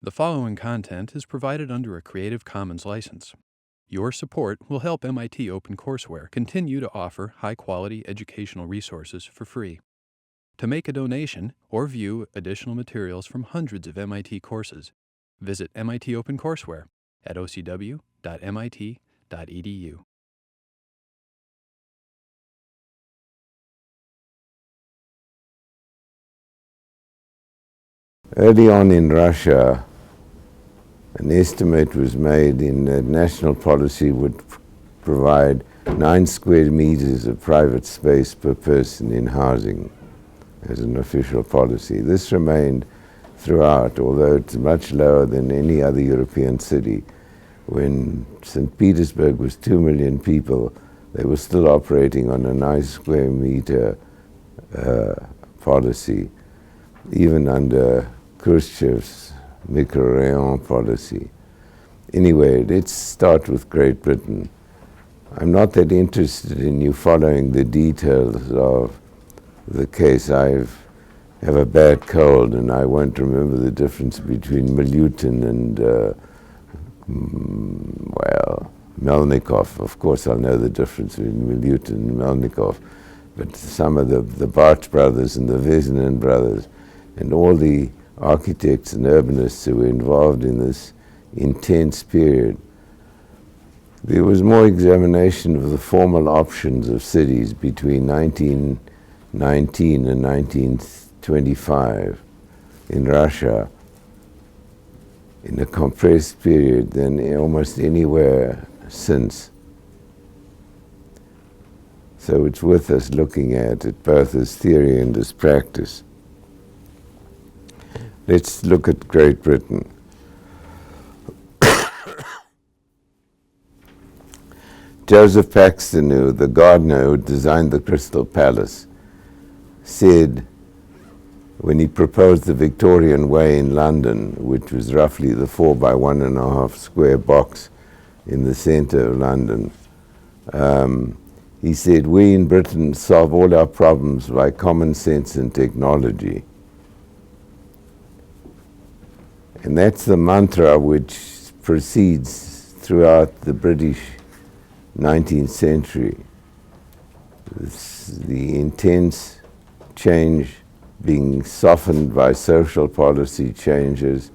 The following content is provided under a Creative Commons license. Your support will help MIT OpenCourseware continue to offer high-quality educational resources for free. To make a donation or view additional materials from hundreds of MIT courses, visit MIT OpenCourseware at ocw.mit.edu. Early on in Russia, an estimate was made in that national policy would provide 9 square meters of private space per person in housing as an official policy. This remained throughout, although it's much lower than any other European city. When St. Petersburg was 2 million people, they were still operating on a 9 square meter policy, even under Khrushchev's micro-rayon policy. Anyway, let's start with Great Britain. I'm not that interested in you following the details of the case. I have a bad cold and I won't remember the difference between Milutin and, Melnikov. Of course I'll know the difference between Milutin and Melnikov, but some of the Bart brothers and the Vezinin brothers and all the architects and urbanists who were involved in this intense period. There was more examination of the formal options of cities between 1919 and 1925 in Russia in a compressed period than almost anywhere since. So it's worth us looking at it both as theory and as practice. Let's look at Great Britain. Joseph Paxton, the gardener who designed the Crystal Palace, said when he proposed the Victorian Way in London, which was roughly the 4 by 1.5 square box in the center of London, he said, "We in Britain solve all our problems by common sense and technology." And that's the mantra which proceeds throughout the British 19th century. The intense change being softened by social policy changes,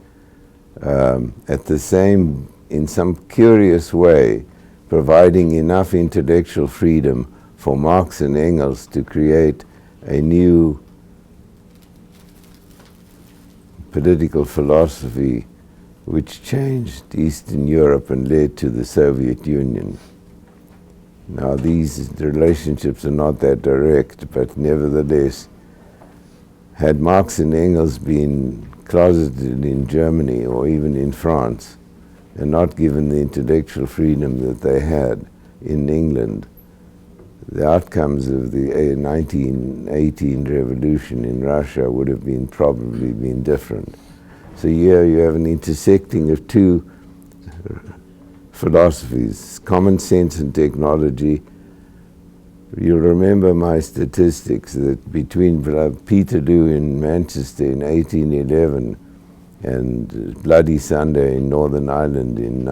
at the same, in some curious way, providing enough intellectual freedom for Marx and Engels to create a new political philosophy which changed Eastern Europe and led to the Soviet Union. Now these relationships are not that direct, but nevertheless, had Marx and Engels been closeted in Germany or even in France and not given the intellectual freedom that they had in England, the outcomes of the 1918 revolution in Russia would have probably been different. So here you have an intersecting of two philosophies, common sense and technology. You'll remember my statistics that between Peterloo in Manchester in 1811 and Bloody Sunday in Northern Ireland in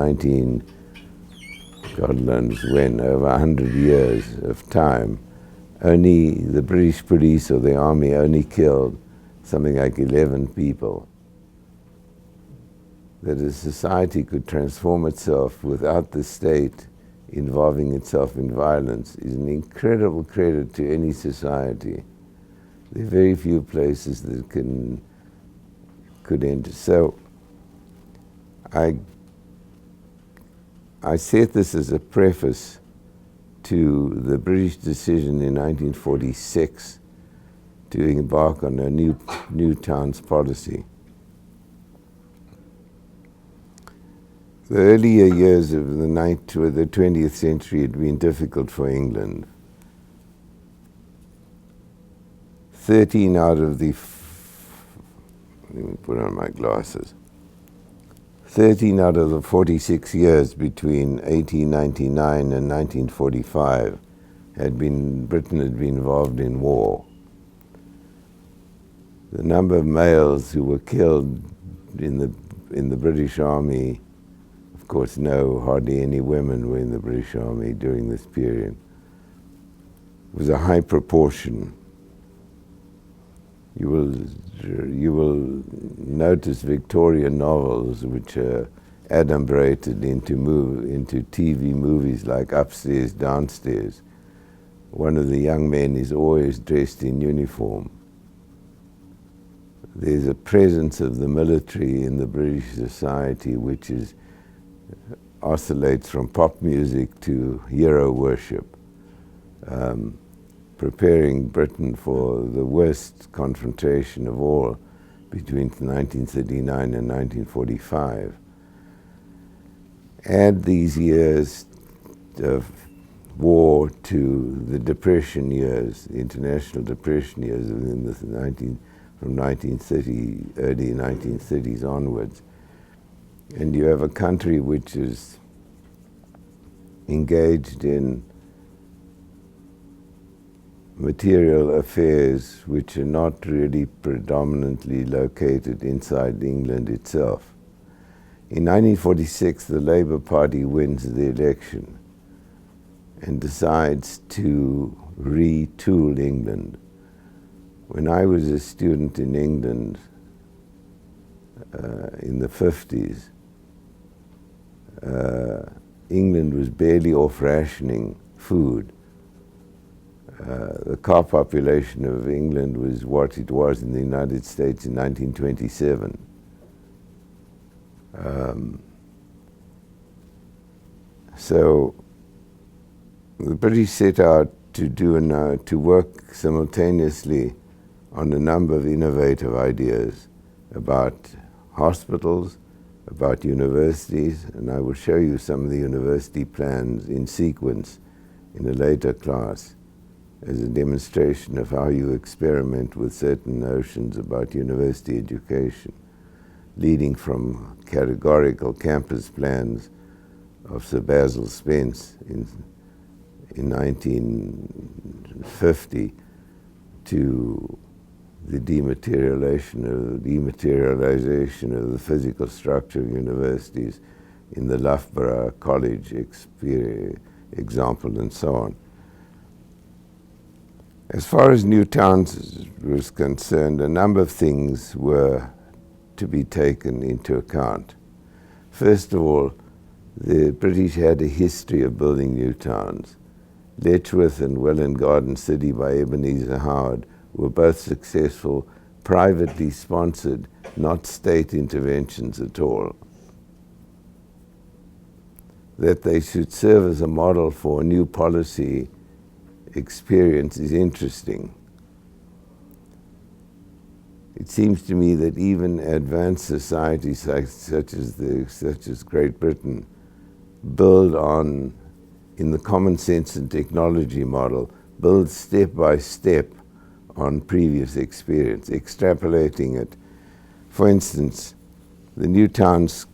God knows when, over 100 years of time, only the British police or the army only killed something like 11 people. That a society could transform itself without the state involving itself in violence is an incredible credit to any society. There are very few places that could enter. So I set this as a preface to the British decision in 1946 to embark on a new towns policy. The earlier years of the 20th century had been difficult for England. 13 out of the, let me put on my glasses. 13 out of the 46 years between 1899 and 1945 Britain had been involved in war. The number of males who were killed in the in the British Army. Of course, no, hardly any women were in the British Army during this period. It was a high proportion. You will notice Victorian novels which are adumbrated into TV movies like Upstairs, Downstairs. One of the young men is always dressed in uniform. There's a presence of the military in the British society which oscillates from pop music to hero worship, preparing Britain for the worst confrontation of all between 1939 and 1945. Add these years of war to the Depression years, the international Depression years from 1930, early 1930s onwards, and you have a country which is engaged in material affairs which are not really predominantly located inside England itself. In 1946, the Labour Party wins the election and decides to retool England. When I was a student in England in the 50s, England was barely off rationing food. The car population of England was what it was in the United States in 1927. So the British set out to work simultaneously on a number of innovative ideas about hospitals, about universities, and I will show you some of the university plans in sequence in a later class as a demonstration of how you experiment with certain notions about university education, leading from categorical campus plans of Sir Basil Spence in 1950 to the dematerialization of the physical structure of universities in the Loughborough College example, and so on. As far as new towns was concerned, a number of things were to be taken into account. First of all, the British had a history of building new towns. Letchworth and Welwyn Garden City by Ebenezer Howard were both successful, privately sponsored, not state interventions at all. That they should serve as a model for a new policy experience is interesting. It seems to me that even advanced societies such as Great Britain build on, in the common sense and technology model, build step by step on previous experience, extrapolating it. For instance, the New Towns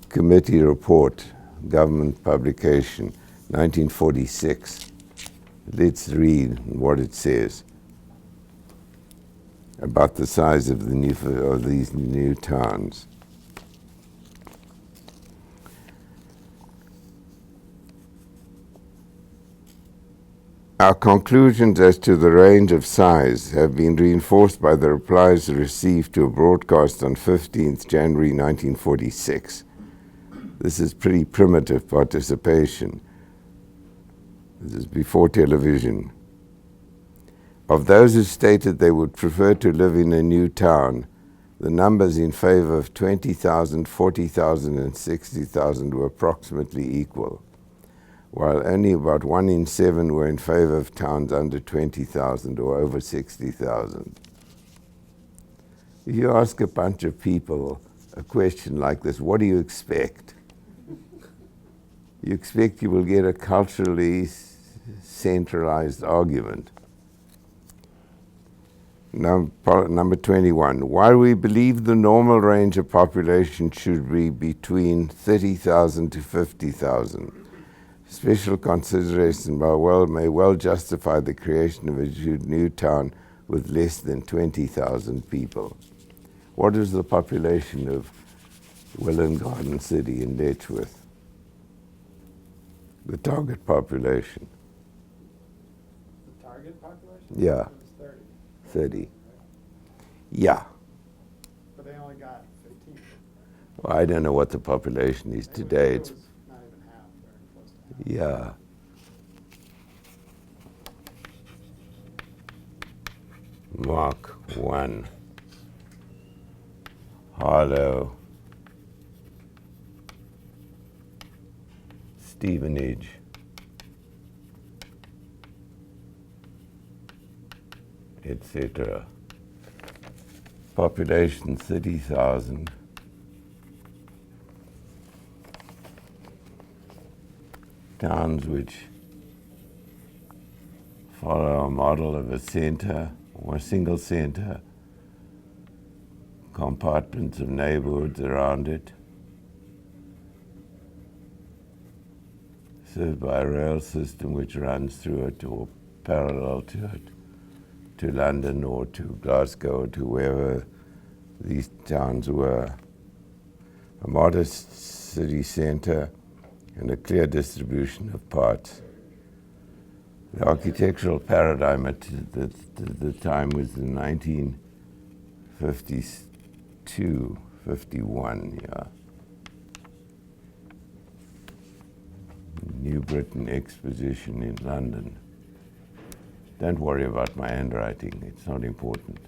Committee report, government publication, 1946. Let's read what it says about the size of these new towns. Our conclusions as to the range of size have been reinforced by the replies received to a broadcast on 15th January 1946. This is pretty primitive participation. This is before television. Of those who stated they would prefer to live in a new town, the numbers in favor of 20,000, 40,000, and 60,000 were approximately equal, while only about 1 in 7 were in favor of towns under 20,000 or over 60,000. If you ask a bunch of people a question like this, what do you expect? You expect you will get a culturally centralized argument. Number 21, while we believe the normal range of population should be between 30,000 to 50,000, special consideration may well justify the creation of a new town with less than 20,000 people. What is the population of Welland Garden City in Letchworth. The target population. The target population? Yeah. It was 30. Right? Yeah. But they only got 15. Well, I don't know what the population is today. It It's was not even half, very close to half. yeah. Mark 1. Harlow. Stevenage. Etc. Population 30,000. Towns which follow a model of a center or a single center, compartments of neighborhoods around it, served by a rail system which runs through it or parallel to it, to London or to Glasgow or to wherever these towns were. A modest city center and a clear distribution of parts. The architectural paradigm at the time was the 1952, 51, yeah. New Britain Exposition in London. Don't worry about my handwriting, it's not important.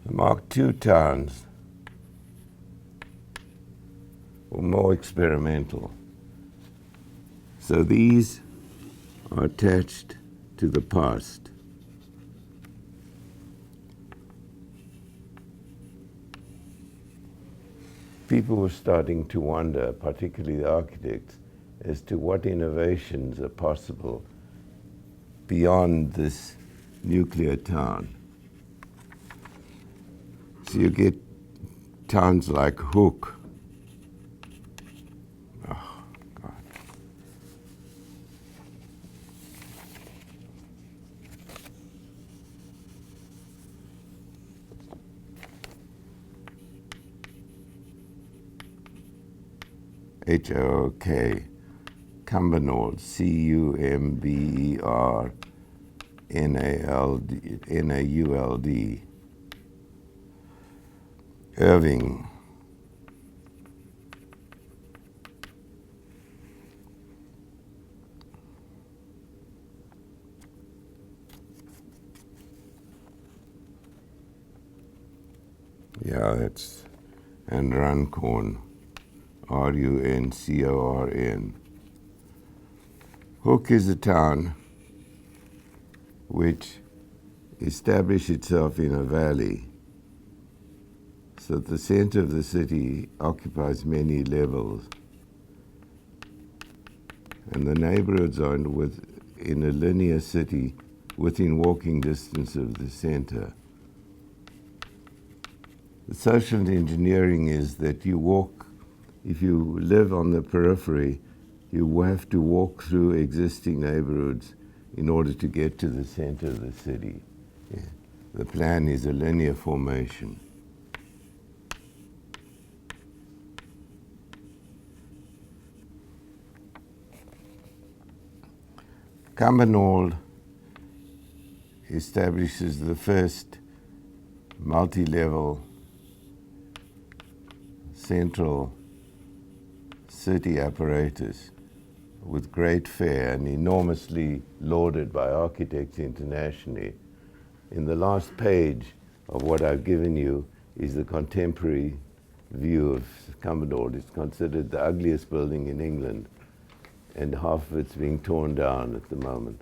The Mark II towns were more experimental. So these are attached to the past. People were starting to wonder, particularly the architects, as to what innovations are possible beyond this nuclear town. So you get towns like Hook. Oh, God. H-O-O-K. Cumbernauld, C-U-M-B-E-R-N-A-U-L-D. Irving. Yeah, that's, and Runcorn, R-U-N-C-O-R-N. Hook is a town which established itself in a valley. So the center of the city occupies many levels. And the neighborhoods are in a linear city within walking distance of the center. The social engineering is that you walk, if you live on the periphery, you have to walk through existing neighborhoods in order to get to the center of the city. Yeah. The plan is a linear formation. Cumbernauld establishes the first multi-level central city apparatus with great fare and enormously lauded by architects internationally. In the last page of what I've given you is the contemporary view of Cumbernauld. It's considered the ugliest building in England, and half of it's being torn down at the moment.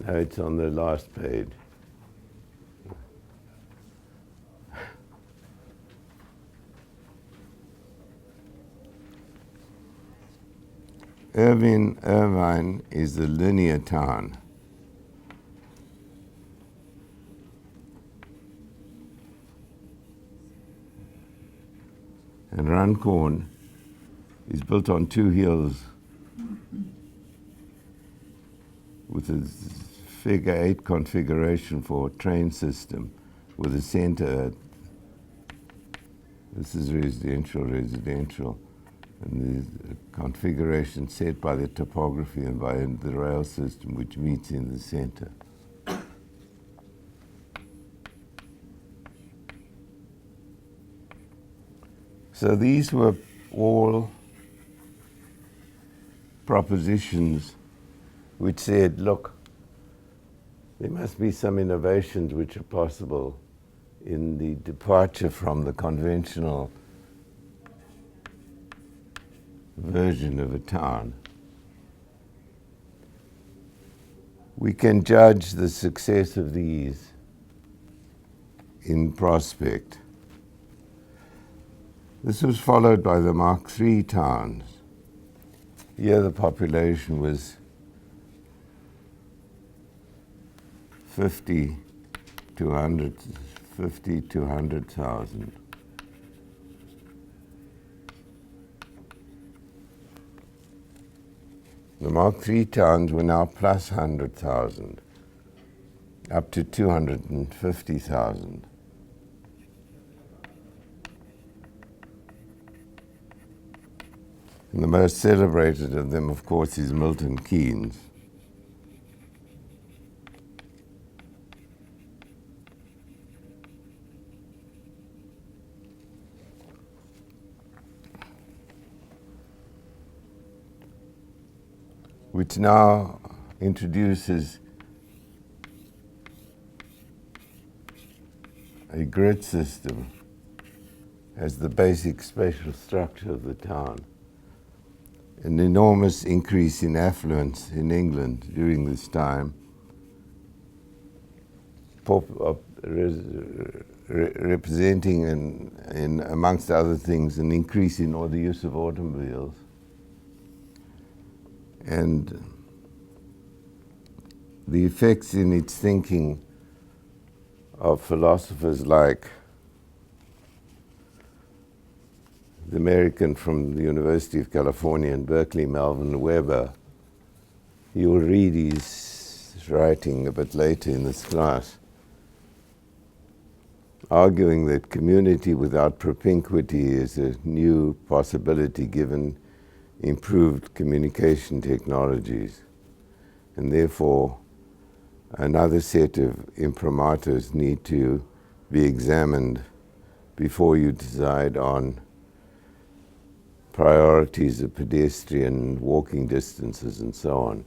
Now it's on the last page. Irvine is a linear town. And Runcorn is built on two hills with a figure 8 configuration for a train system with a center. This is residential, and the configuration set by the topography and by the rail system which meets in the center. So these were all propositions which said, look, there must be some innovations which are possible in the departure from the conventional version of a town. We can judge the success of these in prospect. This was followed by the Mark III towns. Here the population was 50 to 100,000. The Mark III towns were now plus 100,000, up to 250,000. And the most celebrated of them, of course, is Milton Keynes. Which now introduces a grid system as the basic spatial structure of the town. An enormous increase in affluence in England during this time, representing, in amongst other things, an increase in all the use of automobiles. And the effects in its thinking of philosophers like the American from the University of California in Berkeley, Melvin Webber. You will read his writing a bit later in this class, arguing that community without propinquity is a new possibility given improved communication technologies, and therefore another set of imprimaturs need to be examined before you decide on priorities of pedestrian walking distances and so on.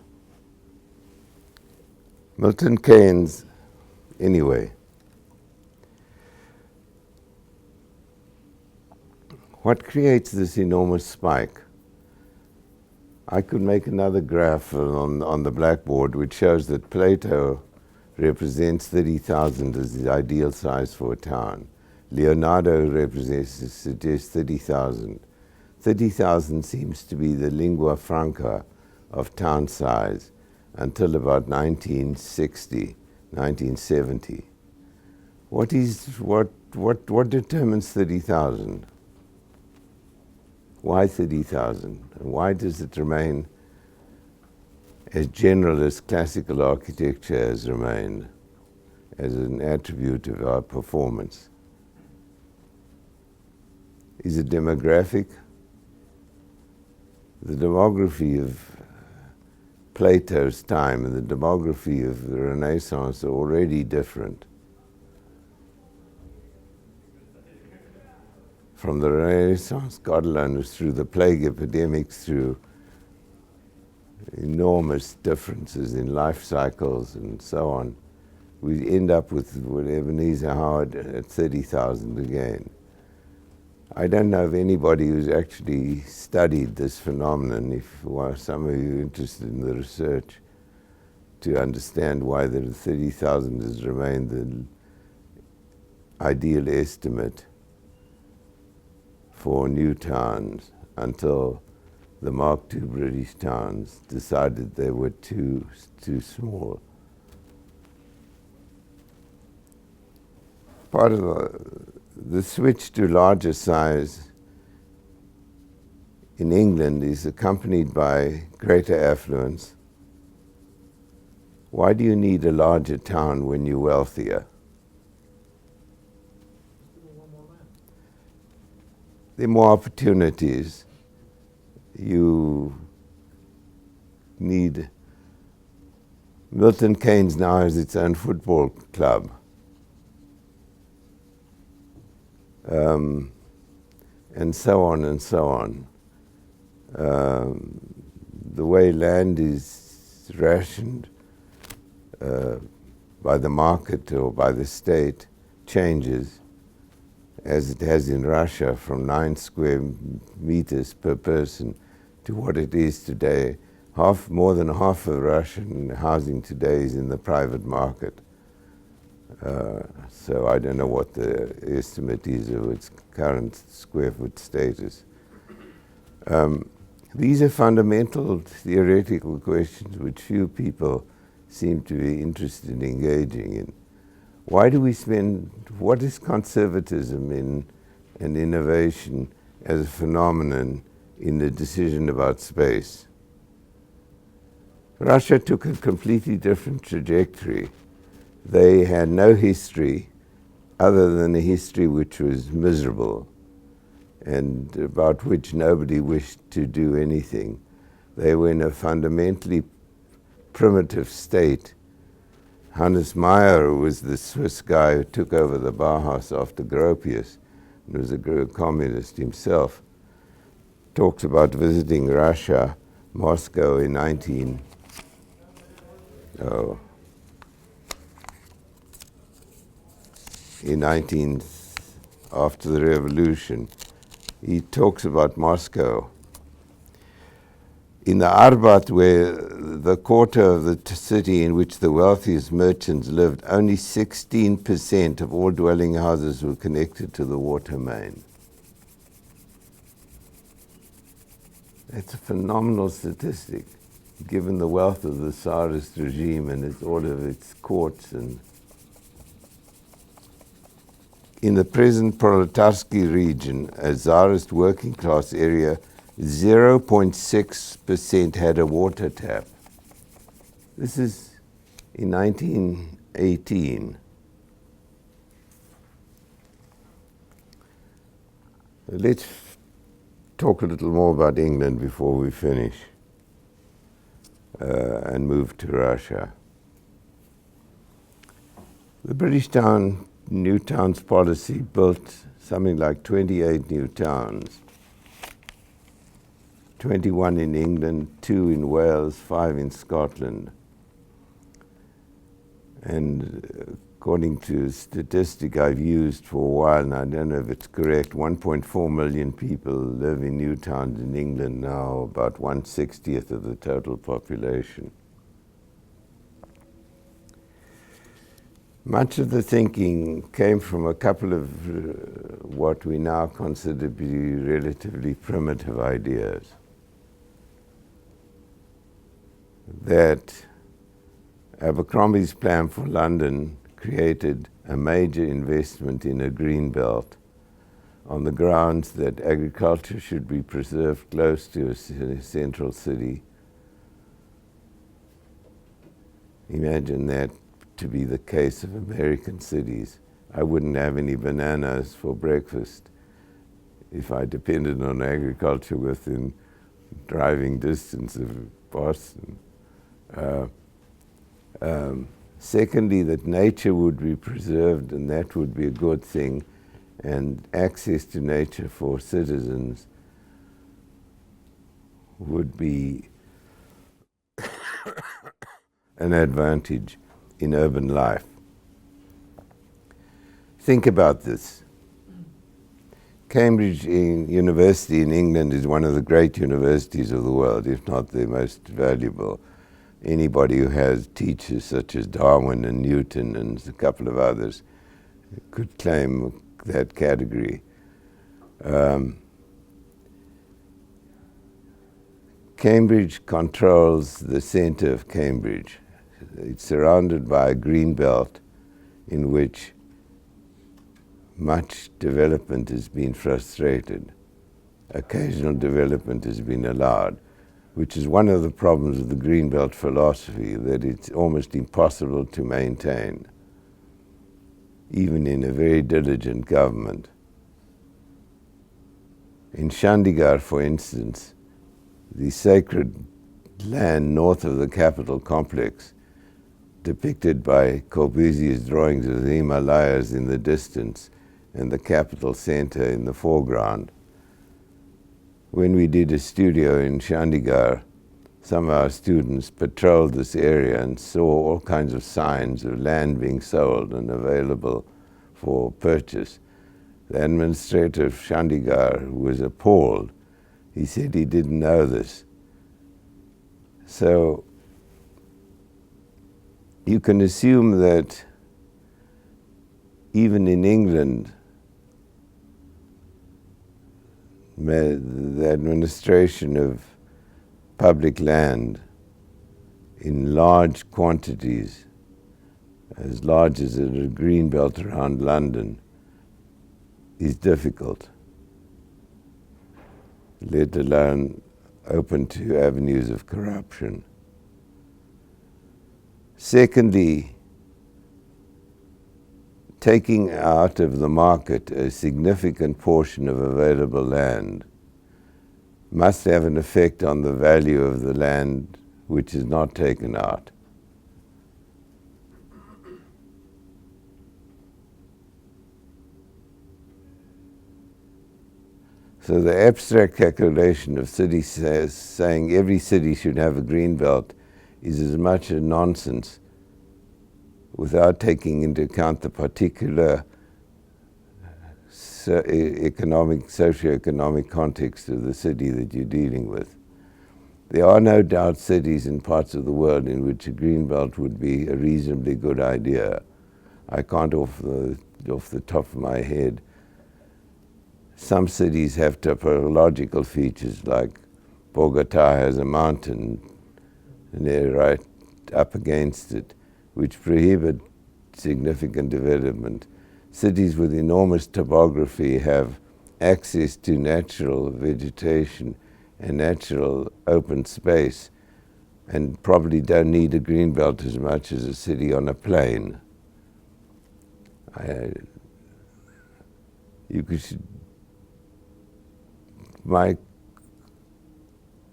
Milton Keynes, anyway. What creates this enormous spike? I could make another graph on the blackboard which shows that Plato represents 30,000 as the ideal size for a town. Leonardo suggests 30,000. 30,000 seems to be the lingua franca of town size until about 1960, 1970. What determines 30,000? Why 30,000? And why does it remain as general as classical architecture has remained as an attribute of our performance? Is it demographic? The demography of Plato's time and the demography of the Renaissance are already different. From the Renaissance, God alone was through the plague epidemics, through enormous differences in life cycles and so on. We end up with Ebenezer Howard at 30,000 again. I don't know of anybody who's actually studied this phenomenon. If some of you are interested in the research to understand why the 30,000 has remained the ideal estimate for new towns until the Mark II British towns decided they were too small. Part of the switch to larger size in England is accompanied by greater affluence, why do you need a larger town when you're wealthier? There are more opportunities. You need... Milton Keynes now has its own football club. And so on and so on. The way land is rationed by the market or by the state changes, as it has in Russia, from 9 square meters per person to what it is today. More than half of Russian housing today is in the private market. So I don't know what the estimate is of its current square foot status. These are fundamental theoretical questions which few people seem to be interested in engaging in. Why do we spend... What is conservatism in and innovation as a phenomenon in the decision about space? Russia took a completely different trajectory. They had no history other than a history which was miserable and about which nobody wished to do anything. They were in a fundamentally primitive state. Hannes Meyer, who was the Swiss guy who took over the Bauhaus after Gropius, and was a communist himself, talks about visiting Russia, Moscow in 19... after the revolution. He talks about Moscow. In the Arbat, where the quarter of the city in which the wealthiest merchants lived, only 16% of all dwelling houses were connected to the water main. That's a phenomenal statistic, given the wealth of the Tsarist regime and all of its courts. And in the present Proletarsky region, a Tsarist working class area, 0.6% had a water tap. This is in 1918. Let's talk a little more about England before we finish and move to Russia. The British New Towns policy built something like 28 new towns. 21 in England, 2 in Wales, 5 in Scotland. And according to a statistic I've used for a while, and I don't know if it's correct, 1.4 million people live in new towns in England now, about 1/60th of the total population. Much of the thinking came from a couple of what we now consider to be relatively primitive ideas. That Abercrombie's plan for London created a major investment in a green belt on the grounds that agriculture should be preserved close to a central city. Imagine that to be the case of American cities. I wouldn't have any bananas for breakfast if I depended on agriculture within driving distance of Boston. Secondly, that nature would be preserved, and that would be a good thing, and access to nature for citizens would be an advantage in urban life. Think about this. Cambridge University in England is one of the great universities of the world, if not the most valuable. Anybody who has teachers such as Darwin and Newton and a couple of others could claim that category. Cambridge controls the center of Cambridge. It's surrounded by a green belt in which much development has been frustrated. occasional development has been allowed, which is one of the problems of the Greenbelt philosophy, that it's almost impossible to maintain, even in a very diligent government. In Chandigarh, for instance, the sacred land north of the capital complex, depicted by Corbusier's drawings of the Himalayas in the distance and the capital center in the foreground. When we did a studio in Chandigarh, some of our students patrolled this area and saw all kinds of signs of land being sold and available for purchase. The administrator of Chandigarh was appalled. He said he didn't know this. So you can assume that even in England, the administration of public land in large quantities, as large as a green belt around London, is difficult, let alone open to avenues of corruption. Secondly, taking out of the market a significant portion of available land must have an effect on the value of the land which is not taken out. So the abstract calculation of cities saying every city should have a green belt is as much a nonsense without taking into account the particular socioeconomic context of the city that you're dealing with. There are no doubt cities in parts of the world in which a green belt would be a reasonably good idea. I can't off the top of my head. Some cities have topological features, like Bogota has a mountain and they're right up against it, which prohibit significant development. Cities with enormous topography have access to natural vegetation and natural open space, and probably don't need a green belt as much as a city on a plain. My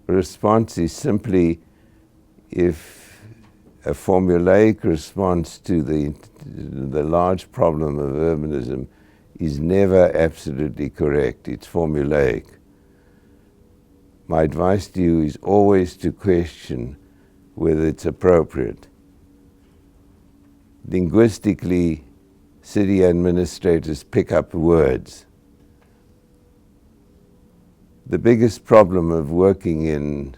response is simply, if a formulaic response to the large problem of urbanism is never absolutely correct, it's formulaic. My advice to you is always to question whether it's appropriate. Linguistically, city administrators pick up words. The biggest problem of working in,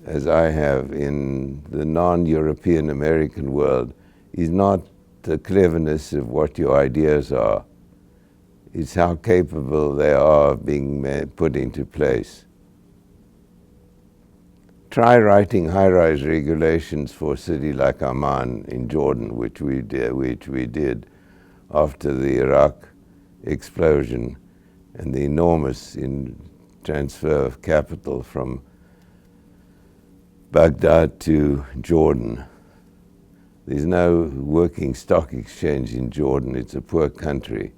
as I have, in the non-European American world is not the cleverness of what your ideas are. It's how capable they are of being put into place. Try writing high-rise regulations for a city like Amman in Jordan, which we did after the Iraq explosion and the enormous transfer of capital from Baghdad to Jordan. There's no working stock exchange in Jordan. It's a poor country.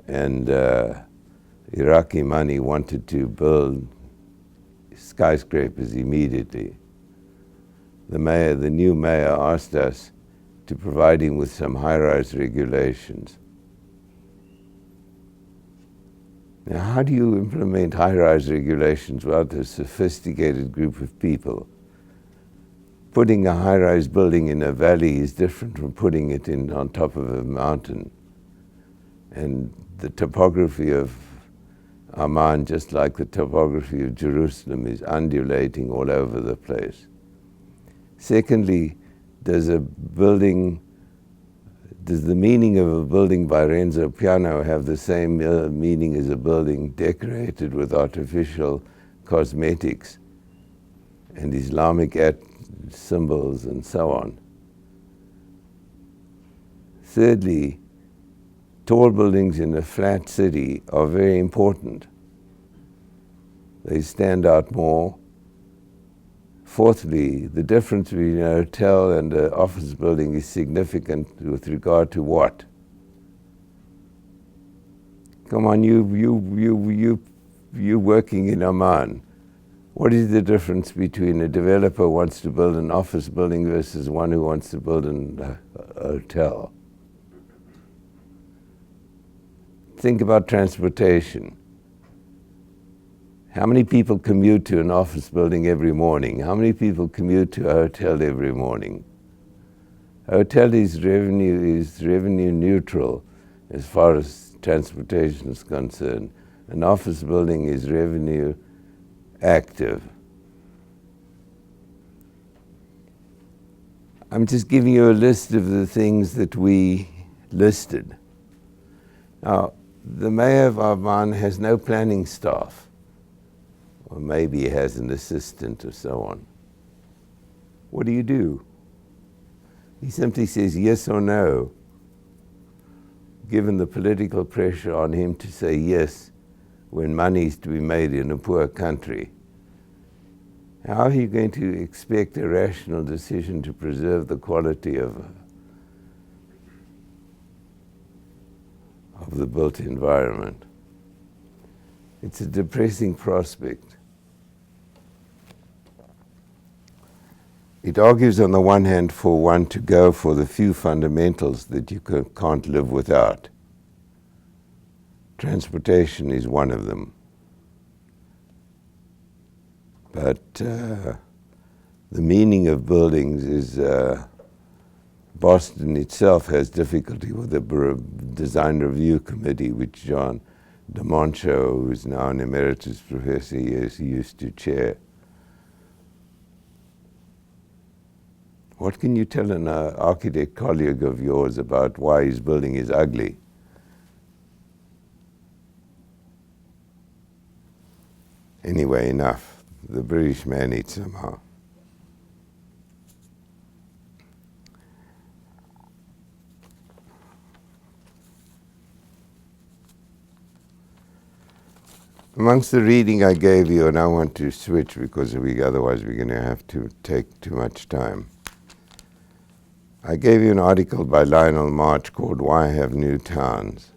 And Iraqi money wanted to build skyscrapers immediately. The new mayor asked us to provide him with some high-rise regulations. Now, how do you implement high-rise regulations without a sophisticated group of people? Putting a high-rise building in a valley is different from putting it on top of a mountain. And the topography of Amman, just like the topography of Jerusalem, is undulating all over the place. Secondly, does the meaning of a building by Renzo Piano have the same meaning as a building decorated with artificial cosmetics and Islamic symbols and so on? Thirdly, tall buildings in a flat city are very important. They stand out more. Fourthly, the difference between a hotel and an office building is significant with regard to what? Come on, you working in Oman. What is the difference between a developer who wants to build an office building versus one who wants to build a hotel? Think about transportation. How many people commute to an office building every morning? How many people commute to a hotel every morning? A hotel is revenue neutral as far as transportation is concerned. An office building is revenue active. I'm just giving you a list of the things that we listed. Now, the mayor of Amman has no planning staff, or maybe he has an assistant or so on. What do? He simply says yes or no, given the political pressure on him to say yes when money is to be made in a poor country. How are you going to expect a rational decision to preserve the quality of the built environment? It's a depressing prospect. It argues on the one hand for one to go for the few fundamentals that you can't live without. Transportation is one of them. But the meaning of buildings is Boston itself has difficulty with the design review committee, which John DeMoncho, who is now an emeritus professor, used to chair. What can you tell an architect colleague of yours about why his building is ugly? Anyway, enough. The British man eats somehow. Amongst the reading I gave you, and I want to switch because otherwise we're going to have to take too much time. I gave you an article by Lionel March called Why Have New Towns?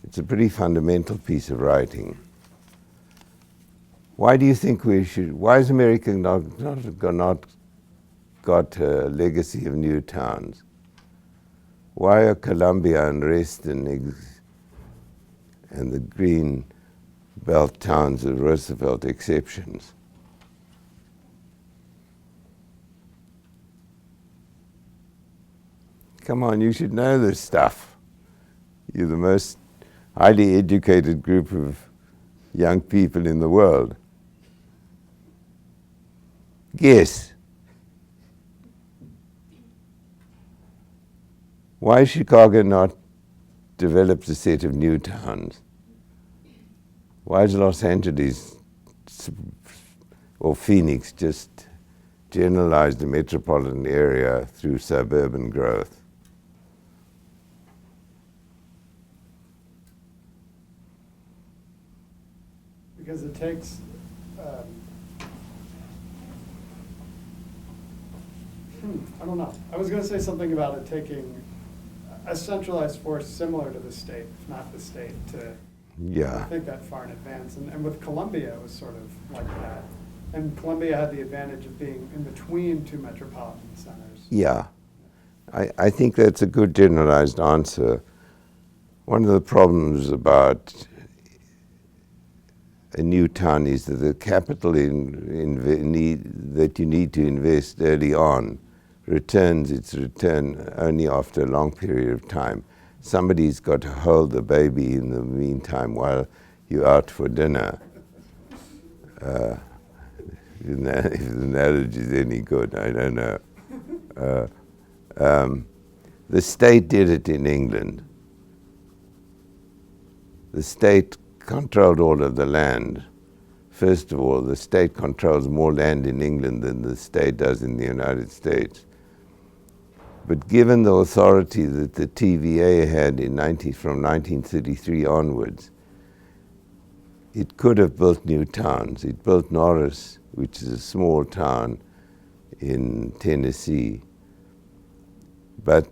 It's a pretty fundamental piece of writing. Why do you think why has America not got a legacy of new towns? Why are Columbia and Reston and the green belt towns of Roosevelt exceptions? Come on, you should know this stuff. You're the most highly educated group of young people in the world. Guess. Why has Chicago not developed a set of new towns? Why is Los Angeles or Phoenix just generalized the metropolitan area through suburban growth? Because it takes, I don't know. I was going to say something about it taking a centralized force similar to the state, if not the state, to think that far in advance. And with Columbia, it was sort of like that. And Columbia had the advantage of being in between two metropolitan centers. Yeah. I think that's a good generalized answer. One of the problems about a new town is that the capital that you need to invest early on returns its return only after a long period of time. Somebody's got to hold the baby in the meantime while you're out for dinner. If the analogy is any good, I don't know. The state did it in England. The state controlled all of the land. First of all, the state controls more land in England than the state does in the United States. But given the authority that the TVA had from 1933 onwards, it could have built new towns. It built Norris, which is a small town in Tennessee. But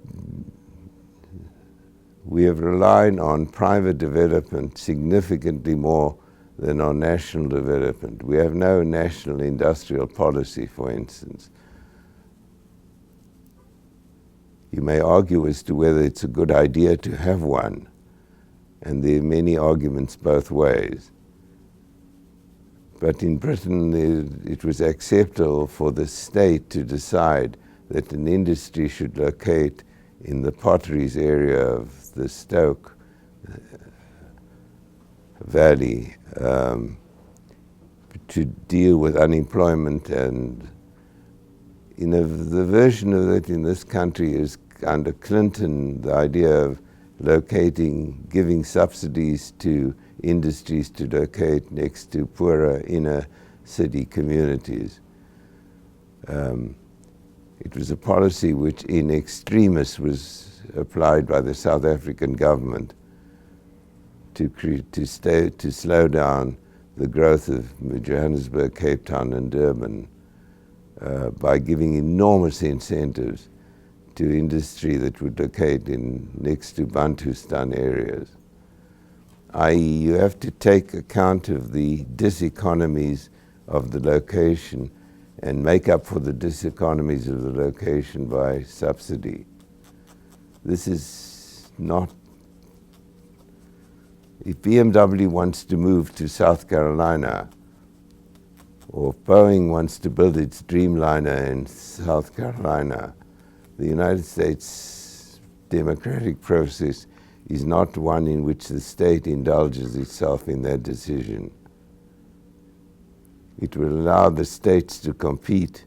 we have relied on private development significantly more than on national development. We have no national industrial policy, for instance. You may argue as to whether it's a good idea to have one, and there are many arguments both ways. But in Britain, it was acceptable for the state to decide that an industry should locate in the potteries area of the Stoke Valley to deal with unemployment. And the version of it in this country is under Clinton, the idea of giving subsidies to industries to locate next to poorer inner city communities. It was a policy which in extremis was applied by the South African government to slow down the growth of Johannesburg, Cape Town and Durban by giving enormous incentives to industry that would locate next to Bantustan areas. I.e., you have to take account of the diseconomies of the location and make up for the diseconomies of the location by subsidy. This is not... If BMW wants to move to South Carolina, or if Boeing wants to build its Dreamliner in South Carolina, the United States democratic process is not one in which the state indulges itself in that decision. It will allow the states to compete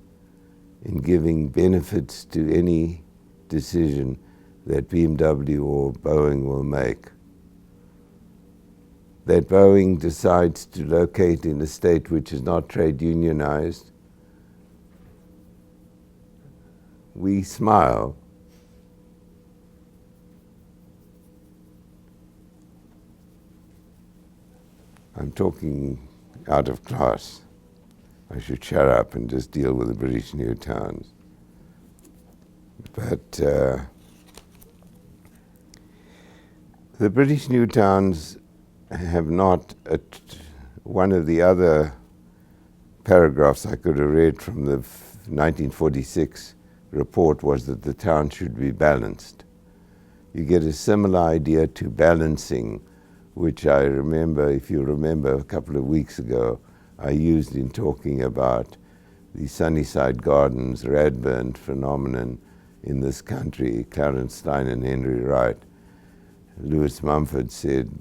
in giving benefits to any decision that BMW or Boeing will make. That Boeing decides to locate in a state which is not trade unionized, we smile. I'm talking out of class. I should shut up and just deal with the British new towns. But the British new towns have not, one of the other paragraphs I could have read from the 1946 report was that the town should be balanced. You get a similar idea to balancing, which I remember, if you remember a couple of weeks ago, I used in talking about the Sunnyside Gardens Radburn phenomenon in this country, Clarence Stein and Henry Wright. Lewis Mumford said,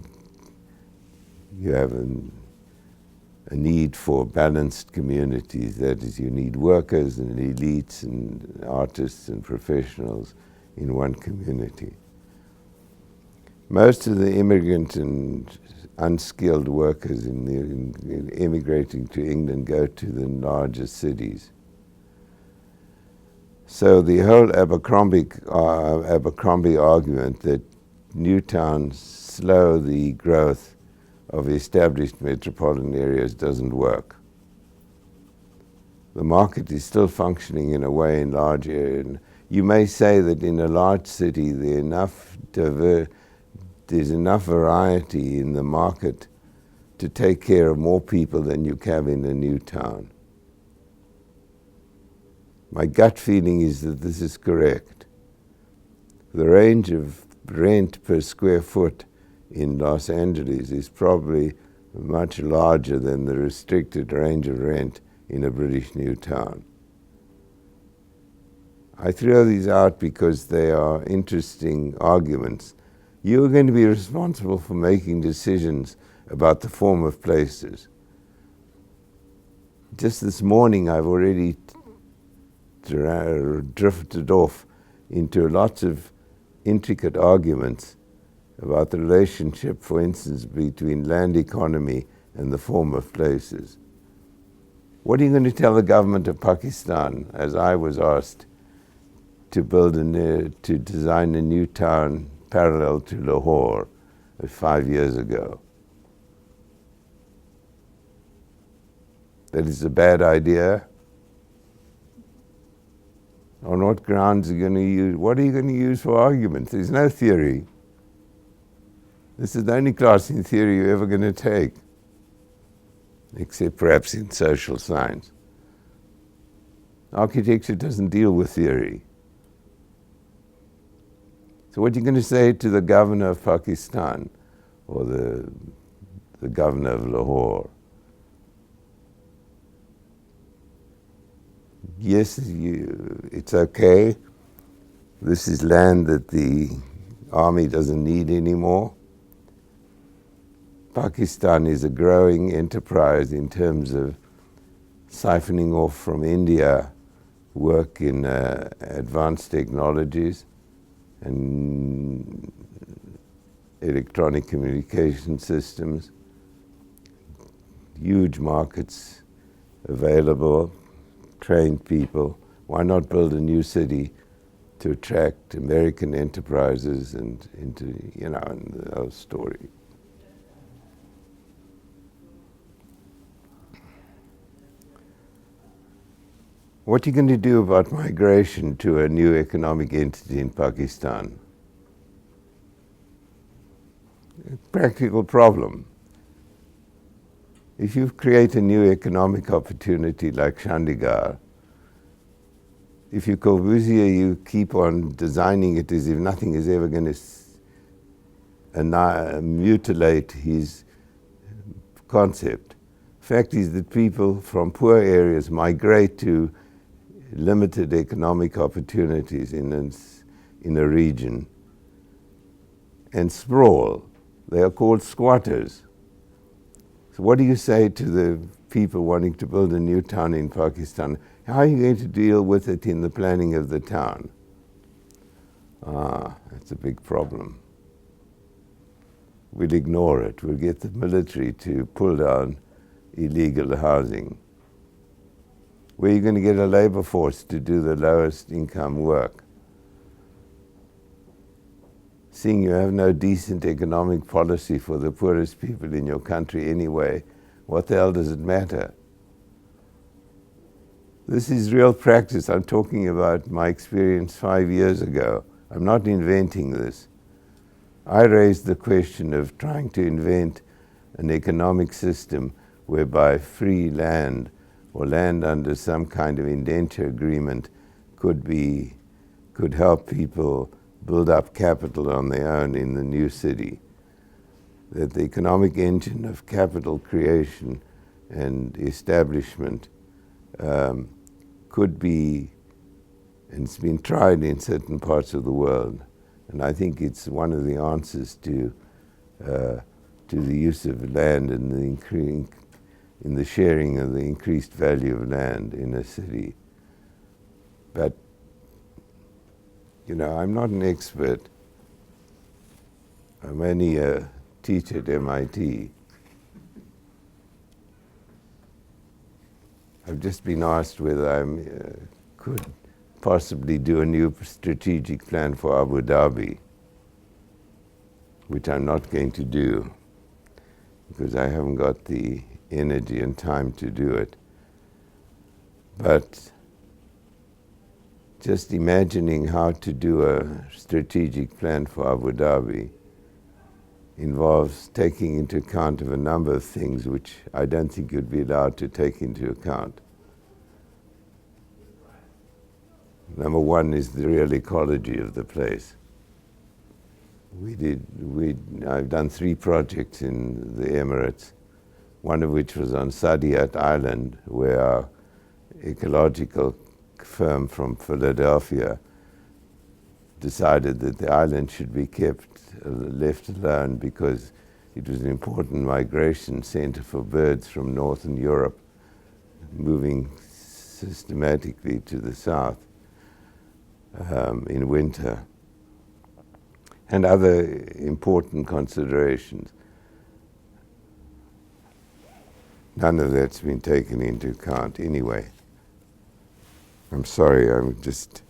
you have a need for balanced communities. That is, you need workers and elites and artists and professionals in one community. Most of the immigrant and unskilled workers in immigrating to England go to the larger cities. So the whole Abercrombie argument that new towns slow the growth of established metropolitan areas doesn't work. The market is still functioning in a way in large areas. You may say that in a large city there's enough variety in the market to take care of more people than you have in a new town. My gut feeling is that this is correct. The range of rent per square foot in Los Angeles is probably much larger than the restricted range of rent in a British new town. I throw these out because they are interesting arguments. You're going to be responsible for making decisions about the form of places. Just this morning, I've already drifted off into lots of intricate arguments about the relationship, for instance, between land economy and the form of places. What are you going to tell the government of Pakistan, as I was asked to design a new town parallel to Lahore 5 years ago? that it's a bad idea? On what grounds are you going to use? What are you going to use for arguments? There's no theory. This is the only class in theory you're ever going to take, except perhaps in social science. Architecture doesn't deal with theory. So what are you going to say to the governor of Pakistan or the governor of Lahore? Yes, it's okay. This is land that the army doesn't need anymore. Pakistan is a growing enterprise in terms of siphoning off from India work in advanced technologies and electronic communication systems. Huge markets available, trained people. Why not build a new city to attract American enterprises and into, and the whole story. What are you going to do about migration to a new economic entity in Pakistan? A practical problem. If you create a new economic opportunity like Chandigarh, if you Corbusier, you keep on designing it as if nothing is ever going to mutilate his concept. Fact is that people from poor areas migrate to limited economic opportunities in a region and sprawl. They are called squatters. So what do you say to the people wanting to build a new town in Pakistan? How are you going to deal with it in the planning of the town? That's a big problem. We'll ignore it. We'll get the military to pull down illegal housing. Where are you going to get a labor force to do the lowest income work? Seeing you have no decent economic policy for the poorest people in your country anyway, what the hell does it matter? This is real practice. I'm talking about my experience 5 years ago. I'm not inventing this. I raised the question of trying to invent an economic system whereby free land or land under some kind of indenture agreement could help people build up capital on their own in the new city. That the economic engine of capital creation and establishment could be, and it's been tried in certain parts of the world, and I think it's one of the answers to the use of land and in the sharing of the increased value of land in a city. But, I'm not an expert. I'm only a teacher at MIT. I've just been asked whether I could possibly do a new strategic plan for Abu Dhabi, which I'm not going to do because I haven't got the energy and time to do it. But just imagining how to do a strategic plan for Abu Dhabi involves taking into account of a number of things which I don't think you'd be allowed to take into account. Number one is the real ecology of the place. I've done 3 projects in the Emirates, one of which was on Saadiyat Island, where our ecological firm from Philadelphia decided that the island should be left alone because it was an important migration center for birds from northern Europe moving systematically to the south in winter, and other important considerations. None of that's been taken into account anyway. I'm sorry, I'm just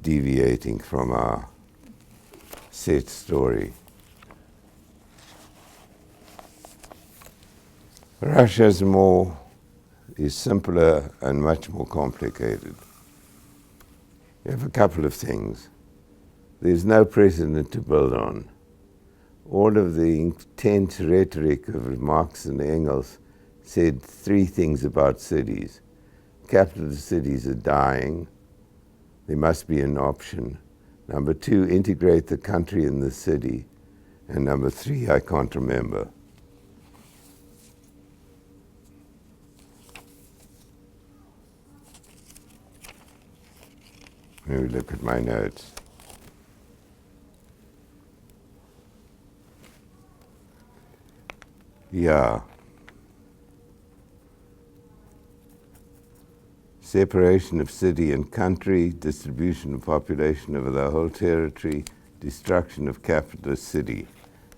deviating from our set story. Russia's more is simpler and much more complicated. You have a couple of things. There's no precedent to build on. All of the intense rhetoric of Marx and Engels said three things about cities. Capital cities are dying. There must be an option. Number two, integrate the country in the city. And number three, I can't remember. Let me look at my notes. Yeah. Separation of city and country, distribution of population over the whole territory, destruction of capitalist city.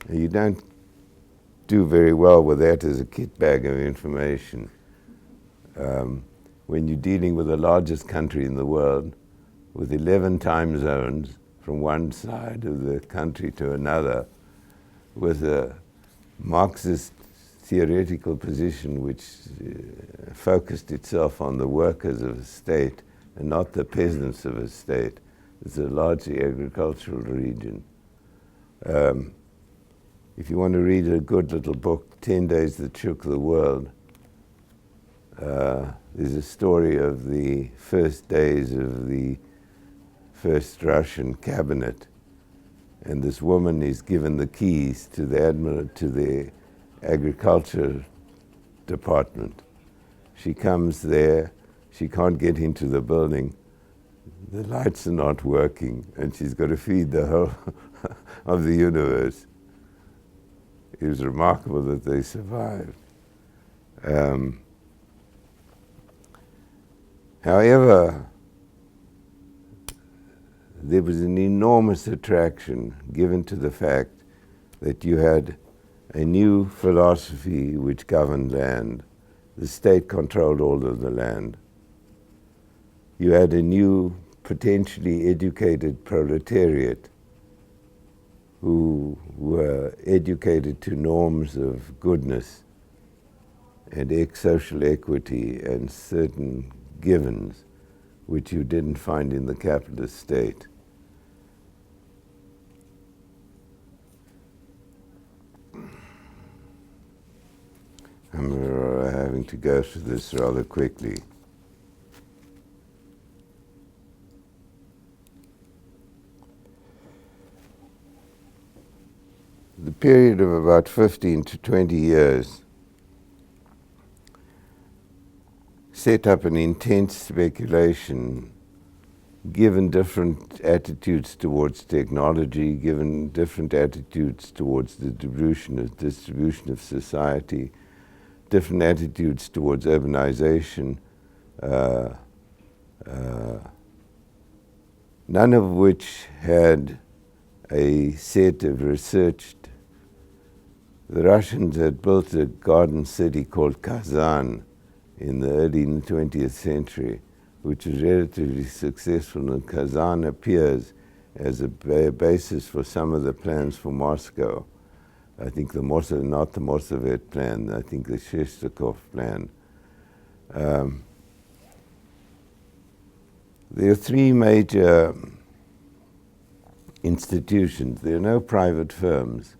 Now, you don't do very well with that as a kit bag of information. When you're dealing with the largest country in the world, with 11 time zones from one side of the country to another, with a Marxist theoretical position which focused itself on the workers of a state and not the peasants of a state. It's a largely agricultural region. If you want to read a good little book, 10 Days That Shook the World, there's a story of the first days of the first Russian cabinet, and this woman is given the keys to the agriculture department. She comes there, she can't get into the building, the lights are not working, and she's got to feed the whole of the universe. It was remarkable that they survived. However, there was an enormous attraction given to the fact that you had a new philosophy which governed land. The state controlled all of the land. You had a new, potentially educated proletariat who were educated to norms of goodness and social equity and certain givens which you didn't find in the capitalist state. I'm having to go through this rather quickly. The period of about 15 to 20 years set up an intense speculation, given different attitudes towards technology, given different attitudes towards the distribution of society, different attitudes towards urbanization, none of which had a set of researched. The Russians had built a garden city called Kazan in the early 20th century, which was relatively successful, and Kazan appears as a basis for some of the plans for Moscow. I think not the Mossovets plan, I think the Shestakov plan. There are three major institutions. There are no private firms.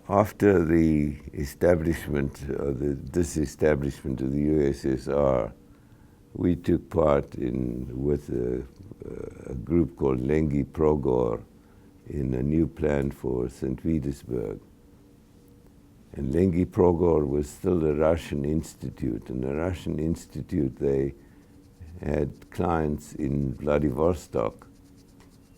After the establishment or the disestablishment of the USSR, we took part with a group called Lengi Progor in a new plan for St. Petersburg. And Lengi Progor was still a Russian institute. And the Russian institute, they had clients in Vladivostok.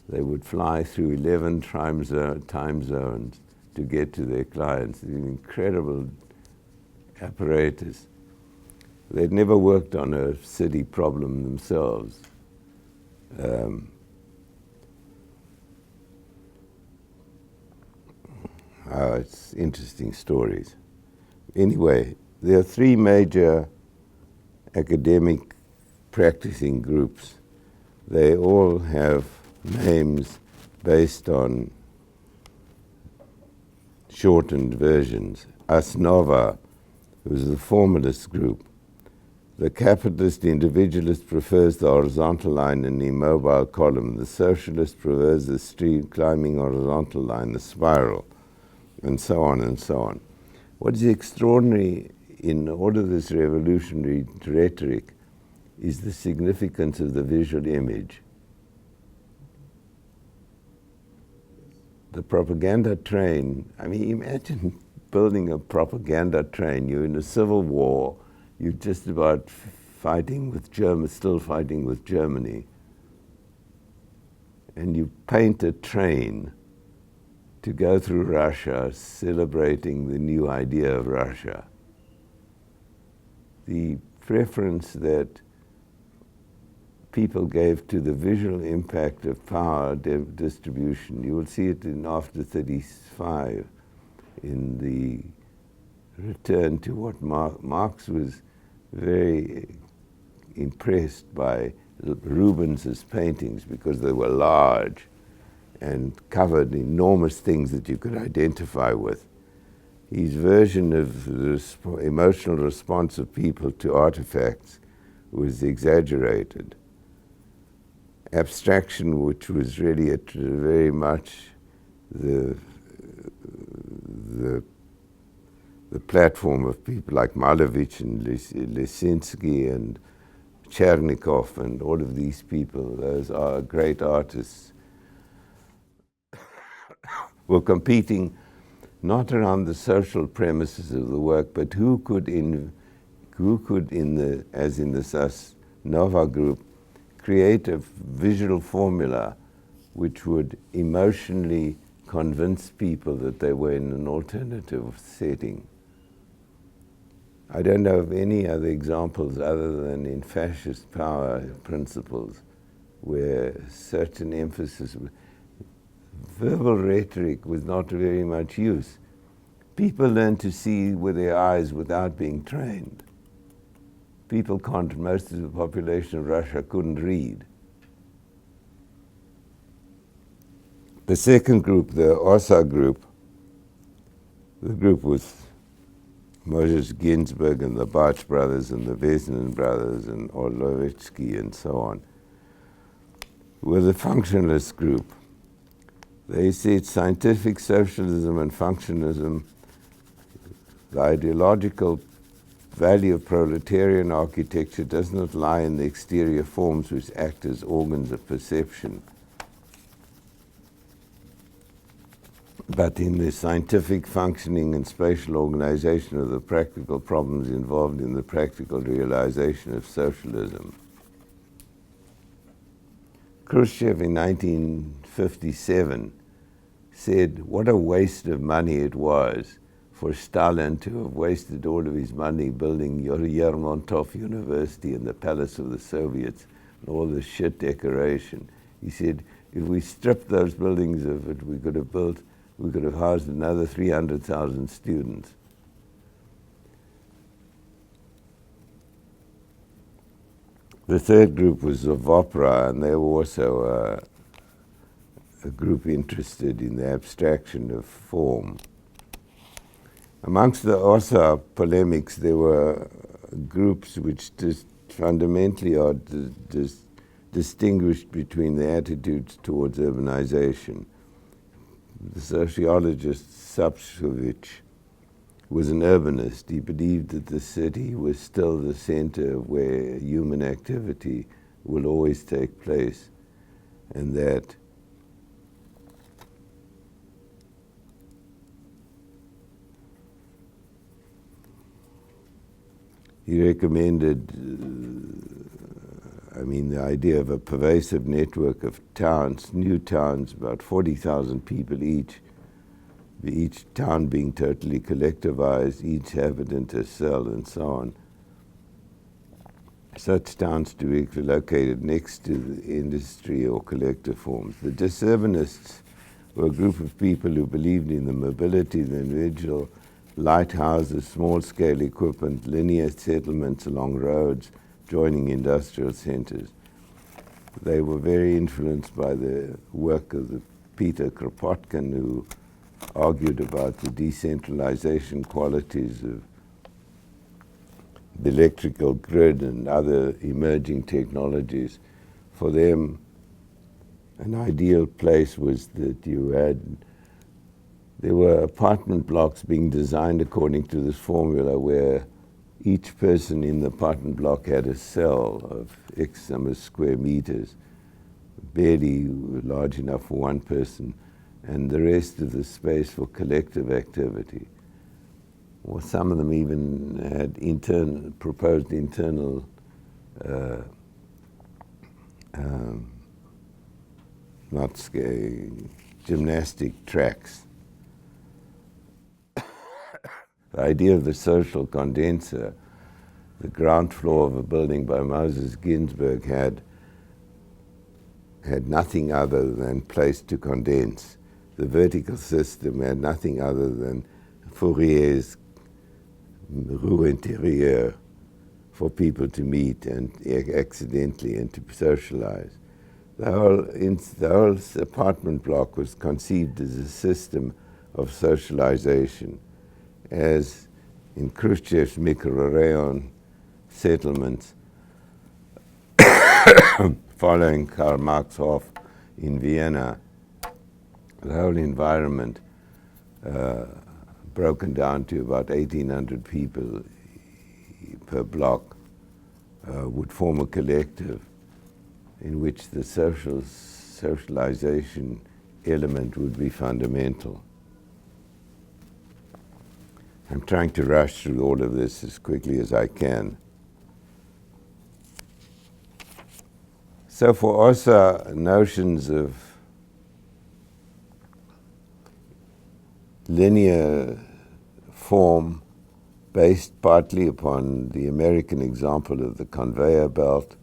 They would fly through 11 time zones to get to their clients. An incredible apparatus. They'd never worked on a city problem themselves. It's interesting stories. Anyway, there are three major academic practicing groups. They all have names based on shortened versions. Asnova, who was the formalist group. The capitalist individualist prefers the horizontal line and the immobile column. The socialist prefers the stream climbing horizontal line, the spiral, and so on and so on. What is extraordinary in all of this revolutionary rhetoric is the significance of the visual image. The propaganda train, I mean, imagine building a propaganda train. You're in a civil war, you're just about fighting with still fighting with Germany, and you paint a train to go through Russia celebrating the new idea of Russia. The preference that people gave to the visual impact of power distribution, you will see it in after 35 in the return to what Marx was very impressed by Rubens's paintings because they were large and covered enormous things that you could identify with. His version of the emotional response of people to artifacts was exaggerated. Abstraction, which was really very much the platform of people like Malevich and Lisinski and Chernikov and all of these people, those are great artists, were competing not around the social premises of the work, but who could as in the Sas Nova group, create a visual formula which would emotionally convince people that they were in an alternative setting. I don't know of any other examples other than in fascist power principles where such an emphasis, verbal rhetoric was not very much use. People learn to see with their eyes without being trained. People can't, most of the population of Russia couldn't read. The second group, the OSA group, the group with Moses Ginsburg and the Bach brothers and the Vesnin brothers and Orlovetsky and so on, were the functionalist group. They said scientific socialism and functionalism, the ideological value of proletarian architecture does not lie in the exterior forms which act as organs of perception, but in the scientific functioning and spatial organization of the practical problems involved in the practical realization of socialism. Khrushchev in 1957 said what a waste of money it was for Stalin to have wasted all of his money building Yermontov University and the Palace of the Soviets and all the shit decoration. He said, if we stripped those buildings of it, we could have housed another 300,000 students. The third group was of opera, and they were also a group interested in the abstraction of form. Amongst the OSA polemics, there were groups which just fundamentally are distinguished between the attitudes towards urbanization. The sociologist Sapshovich was an urbanist. He believed that the city was still the center of where human activity will always take place, and that he recommended, the idea of a pervasive network of towns, new towns, about 40,000 people each town being totally collectivized, each inhabitant a cell, and so on. Such towns to be located next to the industry or collective forms. The disurbanists were a group of people who believed in the mobility of the individual, lighthouses, small-scale equipment, linear settlements along roads, joining industrial centers. They were very influenced by the work of Peter Kropotkin, who argued about the decentralization qualities of the electrical grid and other emerging technologies. For them, an ideal place was that there were apartment blocks being designed according to this formula where each person in the apartment block had a cell of X number of square meters, barely large enough for one person, and the rest of the space for collective activity. Or some of them even had proposed internal gymnastic tracks. The idea of the social condenser, the ground floor of a building by Moses Ginsberg had nothing other than place to condense. The vertical system had nothing other than Fourier's rue intérieure for people to meet and accidentally and to socialize. The whole apartment block was conceived as a system of socialization, as in Khrushchev's microrayon settlements, following Karl Marx off in Vienna, the whole environment broken down to about 1,800 people per block would form a collective in which the socialization element would be fundamental. I'm trying to rush through all of this as quickly as I can. So for Ossa, notions of linear form based partly upon the American example of the conveyor belt.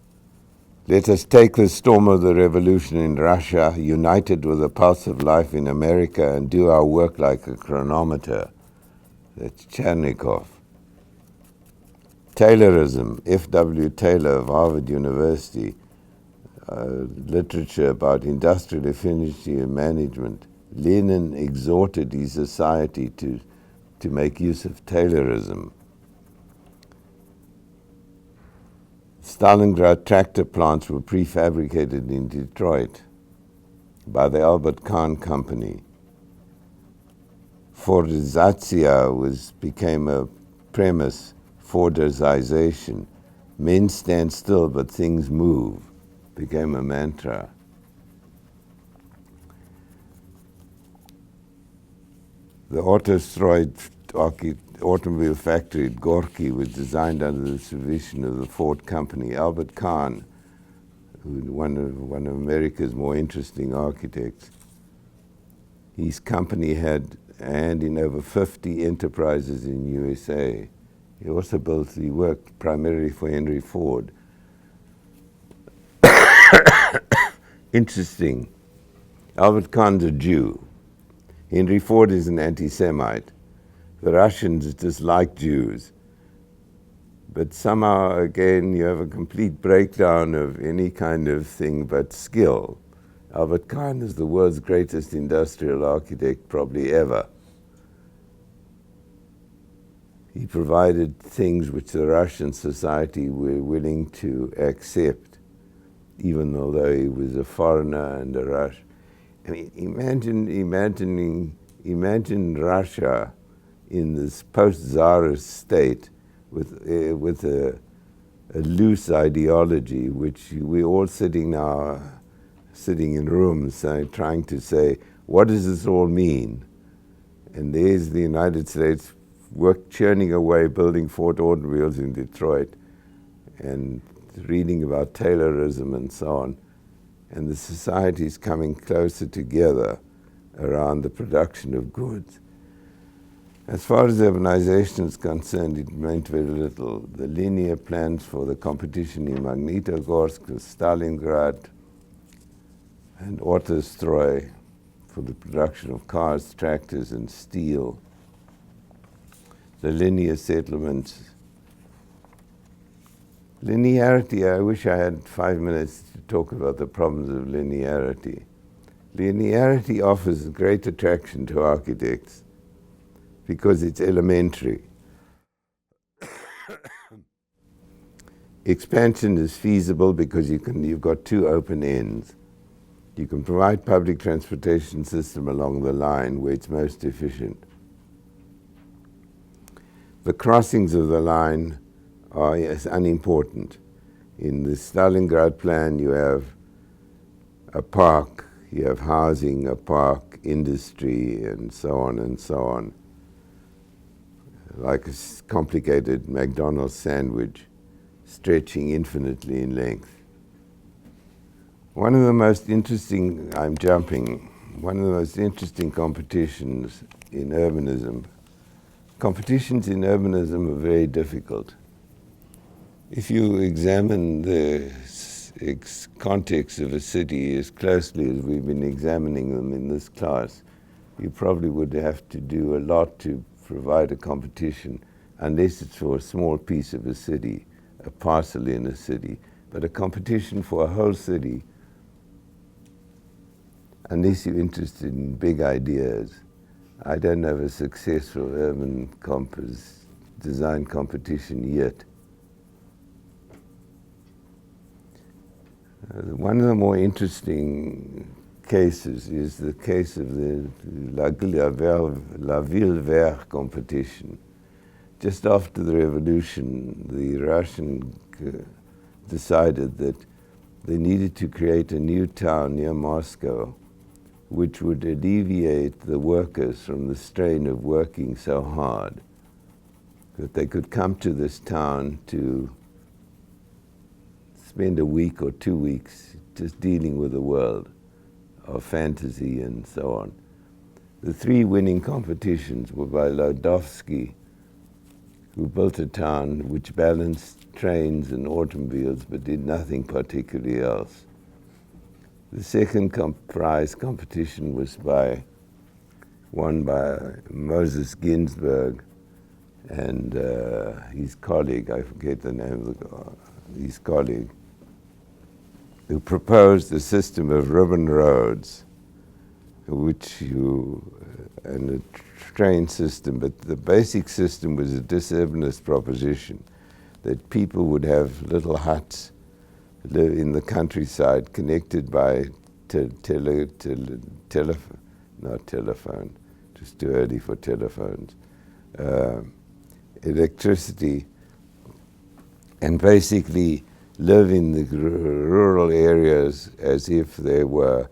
Let us take the storm of the revolution in Russia, united with the pulse of life in America, and do our work like a chronometer. That's Chernikov. Taylorism, F.W. Taylor of Harvard University, literature about industrial efficiency and management. Lenin exhorted his society to make use of Taylorism. Stalingrad tractor plants were prefabricated in Detroit by the Albert Kahn Company. Fordizatia became a premise, Fordization. Men stand still, but things move, became a mantra. The automobile factory at Gorky was designed under the supervision of the Ford Company. Albert Kahn, one of America's more interesting architects, his company had a hand in over 50 enterprises in USA. He worked primarily for Henry Ford. Interesting. Albert Kahn's a Jew. Henry Ford is an anti-Semite. The Russians dislike Jews. But somehow, again, you have a complete breakdown of any kind of thing but skill. Albert Kahn is the world's greatest industrial architect probably ever. He provided things which the Russian society were willing to accept, even though he was a foreigner and a Russian. I mean, imagine Russia in this post-Tsarist state with a loose ideology, which we're all sitting in rooms trying to say, what does this all mean? And there's the United States churning away, building Ford automobiles in Detroit, and reading about Taylorism and so on. And the societies coming closer together around the production of goods. As far as urbanization is concerned, it meant very little. The linear plans for the competition in Magnitogorsk, Stalingrad, and Autostroy for the production of cars, tractors, and steel. The linear settlements. Linearity, I wish I had 5 minutes to talk about the problems of linearity. Linearity offers great attraction to architects because it's elementary. Expansion is feasible because you've got two open ends. You can provide public transportation system along the line where it's most efficient. The crossings of the line are unimportant. In the Stalingrad plan, you have a park, you have housing, a park, industry, and so on and so on. Like a complicated McDonald's sandwich, stretching infinitely in length. One of the most interesting competitions in urbanism. Competitions in urbanism are very difficult. If you examine the context of a city as closely as we've been examining them in this class, you probably would have to do a lot to provide a competition, unless it's for a small piece of a city, a parcel in a city. But a competition for a whole city, unless you're interested in big ideas, I don't know of a successful urban design competition yet. One of the more interesting cases is the case of the La Ville Verte competition. Just after the revolution, the Russians decided that they needed to create a new town near Moscow which would alleviate the workers from the strain of working so hard, that they could come to this town to spend a week or 2 weeks just dealing with the world of fantasy and so on. The three winning competitions were by Lodowski, who built a town which balanced trains and automobiles but did nothing particularly else. The second prize competition was won by Moses Ginsburg and his colleague, I forget the name of his colleague, who proposed a system of ribbon roads, and a train system, but the basic system was a disurbanist proposition, that people would have little huts live in the countryside connected by not telephone, just too early for telephones, electricity, and basically live in the rural areas as if they were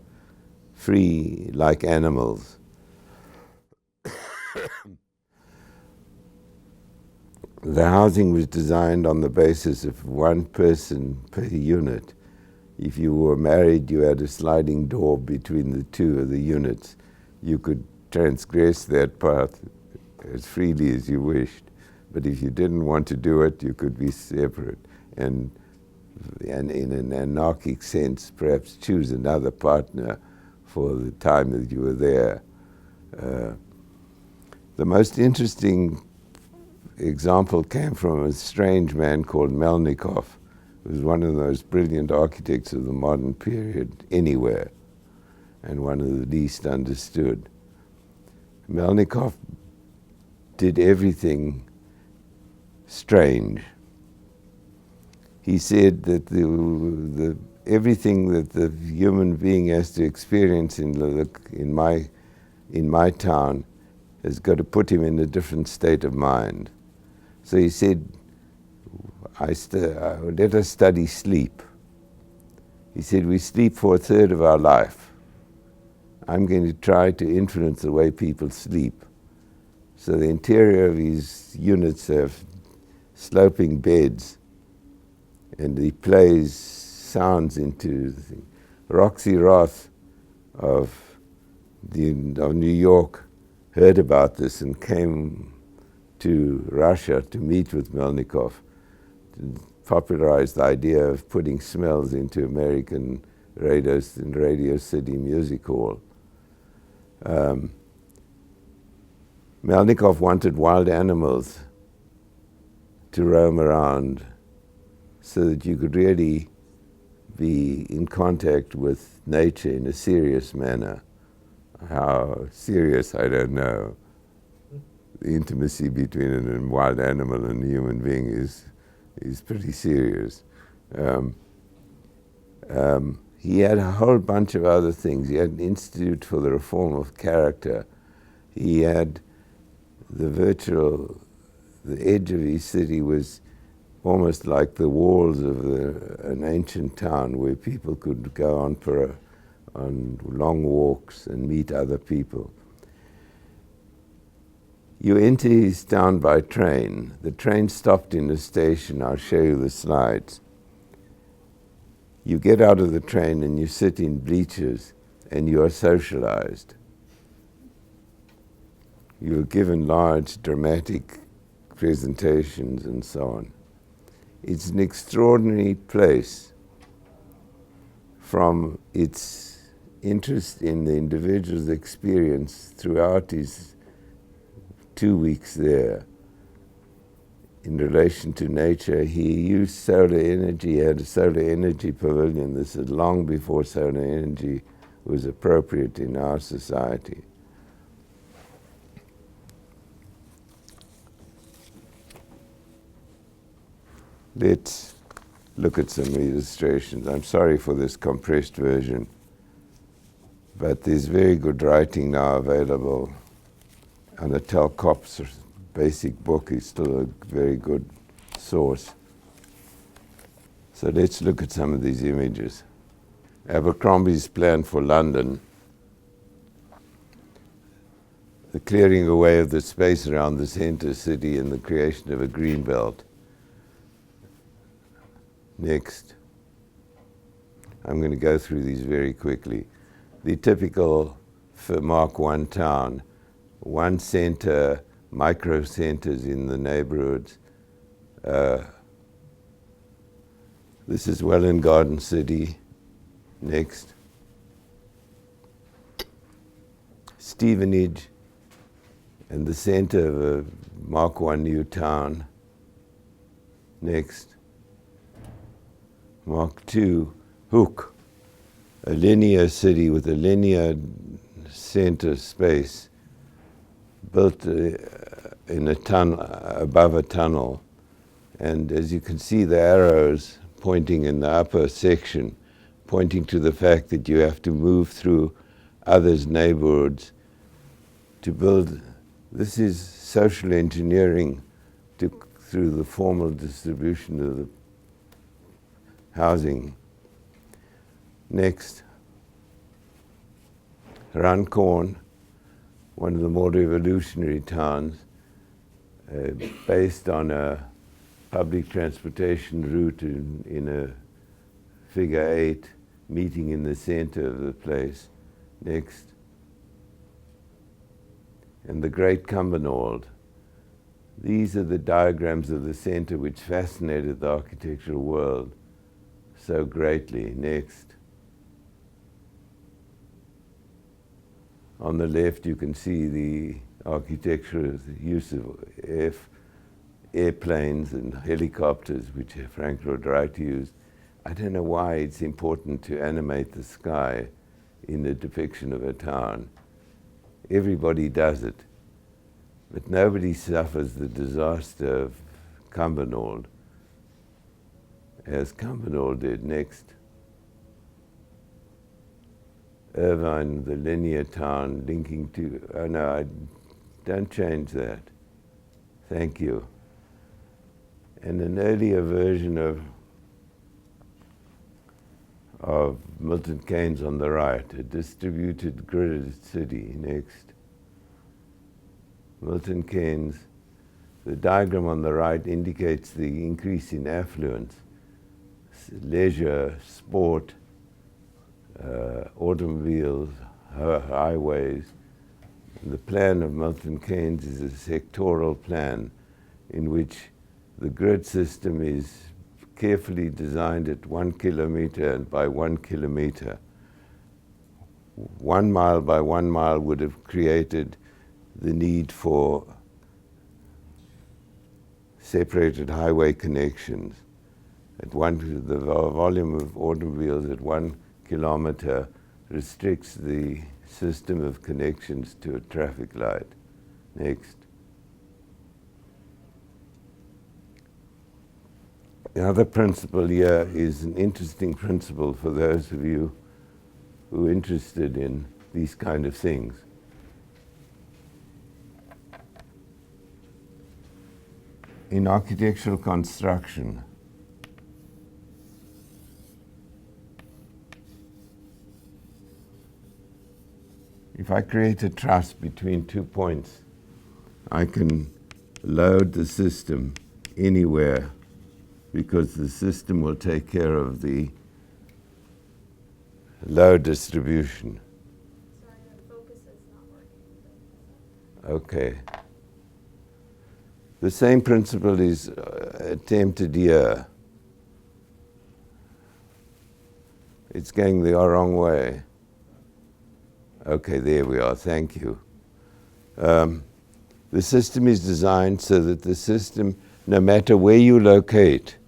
free like animals. The housing was designed on the basis of one person per unit. If you were married, you had a sliding door between the two of the units. You could transgress that path as freely as you wished. But if you didn't want to do it, you could be separate. And in an anarchic sense, perhaps choose another partner for the time that you were there. The most interesting example came from a strange man called Melnikov, who was one of those brilliant architects of the modern period anywhere, and one of the least understood. Melnikov did everything strange. He said that everything that the human being has to experience in my town has got to put him in a different state of mind. So he said, let us study sleep. He said, we sleep for a third of our life. I'm going to try to influence the way people sleep. So the interior of his units have sloping beds, and he plays sounds into the thing. Roxy Roth of New York heard about this and came to Russia to meet with Melnikov to popularize the idea of putting smells into American radios in Radio City Music Hall. Melnikov wanted wild animals to roam around so that you could really be in contact with nature in a serious manner. How serious, I don't know. The intimacy between a wild animal and a human being is pretty serious. He had a whole bunch of other things. He had an Institute for the Reform of Character. He had the edge of his city was almost like the walls of an ancient town where people could go on long walks and meet other people. You enter his town by train. The train stopped in the station. I'll show you the slides. You get out of the train and you sit in bleachers and you are socialized. You are given large dramatic presentations and so on. It's an extraordinary place from its interest in the individual's experience throughout his 2 weeks there. In relation to nature, he used solar energy. He had a solar energy pavilion. This is long before solar energy was appropriate in our society. Let's look at some illustrations. I'm sorry for this compressed version, but there's very good writing now available. Anatole Kopp's basic book is still a very good source. So let's look at some of these images. Abercrombie's plan for London, the clearing away of the space around the center city and the creation of a green belt. Next. I'm going to go through these very quickly. The typical Mark I town, one center, micro centers in the neighborhoods. This is Welwyn Garden City. Next. Stevenage and the center of a Mark I new town. Next. Mark II, Hook, a linear city with a linear center space built in a tunnel, above a tunnel. And as you can see, the arrows pointing in the upper section, pointing to the fact that you have to move through others' neighborhoods to build. This is social engineering through the formal distribution of the housing. Next, Runcorn, one of the more revolutionary towns, based on a public transportation route in a figure 8, meeting in the center of the place. Next. And the Great Cumbernauld. These are the diagrams of the center which fascinated the architectural world so greatly. Next. On the left you can see the architecture, the use of airplanes and helicopters, which Frank Lloyd Wright used. I don't know why it's important to animate the sky in the depiction of a town. Everybody does it, but nobody suffers the disaster of Cumbernauld as Cumbernauld did. Next. Irvine, the linear town linking to, oh no, don't change that. Thank you. And an earlier version of Milton Keynes on the right, a distributed gridded city. Next. Milton Keynes, the diagram on the right indicates the increase in affluence, leisure, sport, automobiles, highways. And the plan of Milton Keynes is a sectoral plan in which the grid system is carefully designed at 1 kilometer and by 1 kilometer. 1 mile by 1 mile would have created the need for separated highway connections. The volume of automobiles at 1 kilometer restricts the system of connections to a traffic light. Next. The other principle here is an interesting principle for those of you who are interested in these kind of things. In architectural construction, if I create a truss between 2 points, I can load the system anywhere because the system will take care of the load distribution. Sorry, the focus is not working. Okay. The same principle is attempted here. It's going the wrong way. Okay, there we are, thank you. The system is designed so that the system, no matter where you locate,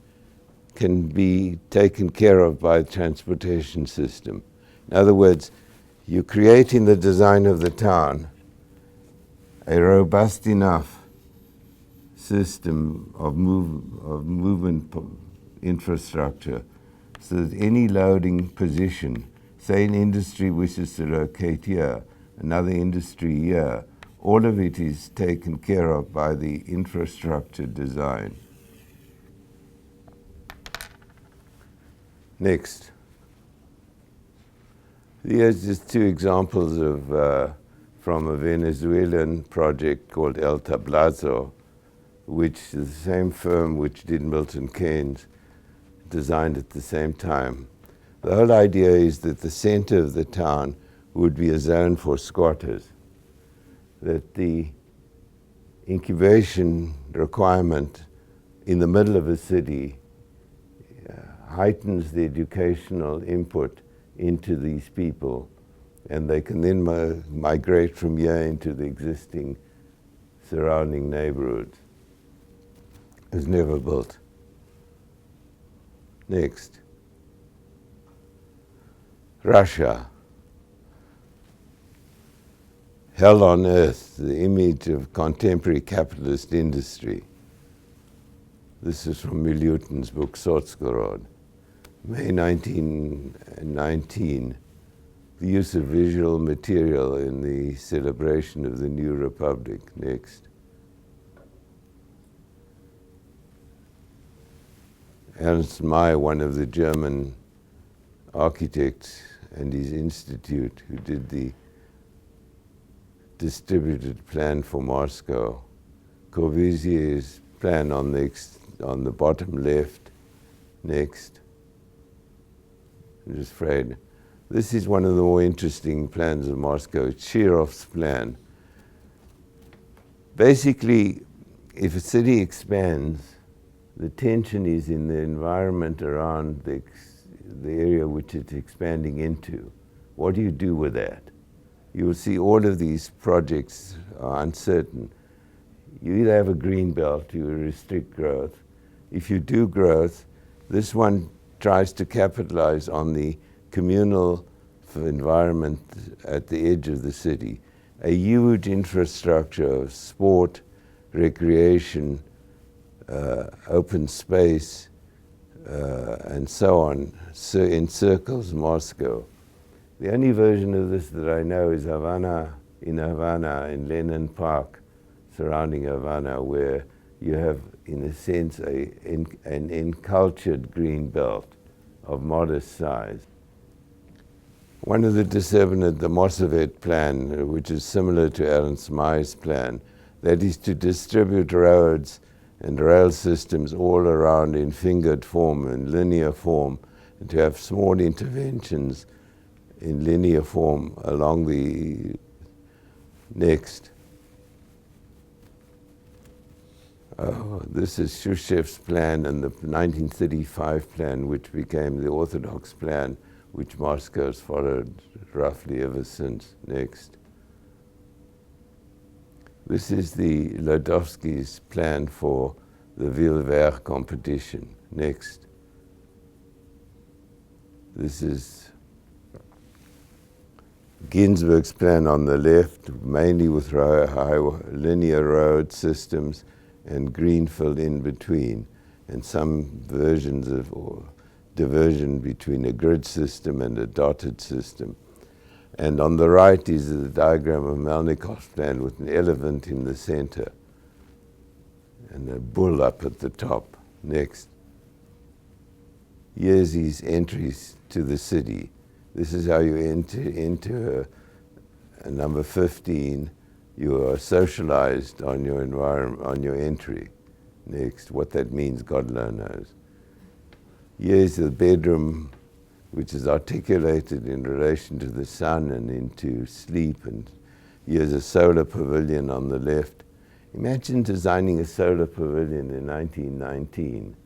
can be taken care of by the transportation system. In other words, you create in the design of the town a robust enough system of movement infrastructure so that any loading position, say an industry wishes to locate here, another industry here, all of it is taken care of by the infrastructure design. Next. Here's just two examples of from a Venezuelan project called El Tablazo, which is the same firm which did Milton Keynes designed at the same time. The whole idea is that the center of the town would be a zone for squatters, that the incubation requirement in the middle of a city heightens the educational input into these people, and they can then migrate from here into the existing surrounding neighborhoods. It was never built. Next. Russia. Hell on earth, the image of contemporary capitalist industry. This is from Milutin's book, Sotsgorod. May 1919, the use of visual material in the celebration of the new republic. Next. Ernst Mayr, one of the German architects, and his institute, who did the distributed plan for Moscow. Corbusier's plan on the bottom left. Next. I'm just afraid. This is one of the more interesting plans of Moscow, Chirov's plan. Basically, if a city expands, the tension is in the environment around the area which it's expanding into. What do you do with that? You will see all of these projects are uncertain. You either have a green belt, you restrict growth. If you do growth, this one tries to capitalize on the communal environment at the edge of the city. A huge infrastructure of sport, recreation, open space, and so on, encircles Moscow. The only version of this that I know is Havana, in Lenin Park, surrounding Havana, where you have, in a sense, an encultured green belt of modest size. One of the determinants, the Mosovet plan, which is similar to Ernst Mayr's plan, that is to distribute roads and rail systems all around in fingered form and linear form, and to have small interventions in linear form along the next. This is Shchushev's plan and the 1935 plan, which became the Orthodox plan, which Moscow has followed roughly ever since. Next. This is the Ladovsky's plan for the Ville Vert competition. Next. This is Ginsberg's plan on the left, mainly with high linear road systems and greenfield in between, and some versions of or diversion between a grid system and a dotted system. And on the right is the diagram of Melnikov's plan with an elephant in the center and a bull up at the top. Next. Here's his entries to the city. This is how you enter a number 15. You are socialized on your environment, on your entry. Next, what that means, God alone knows. Here's the bedroom, which is articulated in relation to the sun and into sleep. And here's a solar pavilion on the left. Imagine designing a solar pavilion in 1919.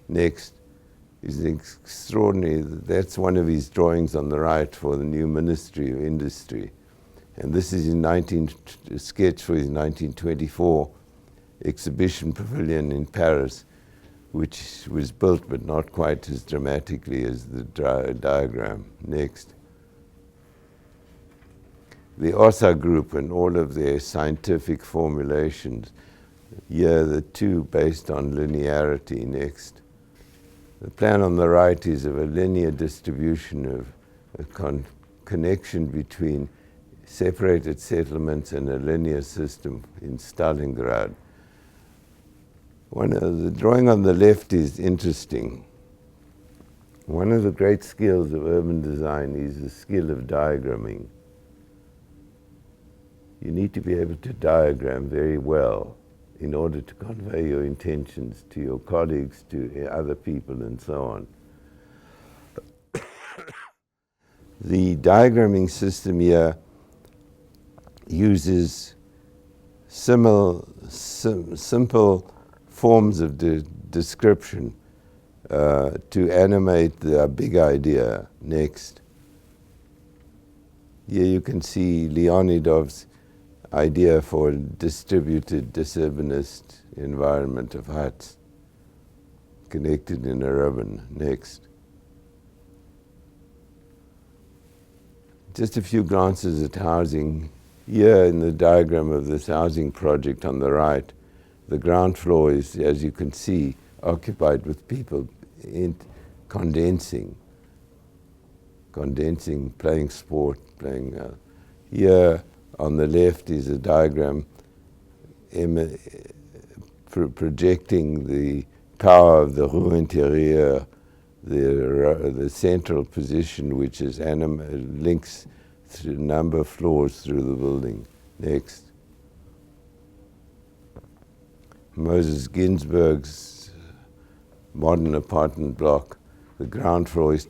Next is extraordinary. That's one of his drawings on the right for the new Ministry of Industry. And this is a sketch for his 1924 exhibition pavilion in Paris, which was built but not quite as dramatically as the diagram. Next. The OSA group and all of their scientific formulations. Here, the two based on linearity. Next. The plan on the right is of a linear distribution of a connection between separated settlements and a linear system in Stalingrad. The drawing on the left is interesting. One of the great skills of urban design is the skill of diagramming. You need to be able to diagram very well in order to convey your intentions to your colleagues, to other people, and so on. The diagramming system here uses simple forms of description to animate the big idea. Next. Here you can see Leonidov's idea for a distributed disurbanist environment of huts connected in a ribbon. Next. Just a few glances at housing. Here in the diagram of this housing project on the right, the ground floor is, as you can see, occupied with people condensing, playing sport, here on the left is a diagram projecting the power of the Rue Intérieure, the central position, which is links through a number of floors through the building. Next. Moses Ginsberg's modern apartment block. The ground floor and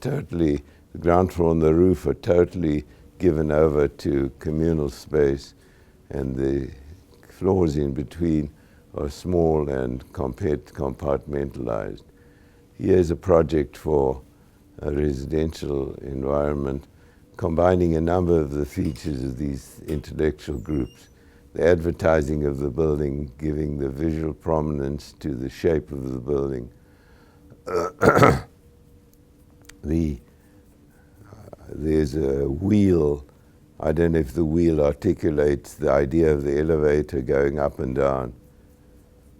the roof are totally given over to communal space, and the floors in between are small and compartmentalized. Here's a project for a residential environment combining a number of the features of these intellectual groups. The advertising of the building, giving the visual prominence to the shape of the building. There's a wheel. I don't know if the wheel articulates the idea of the elevator going up and down.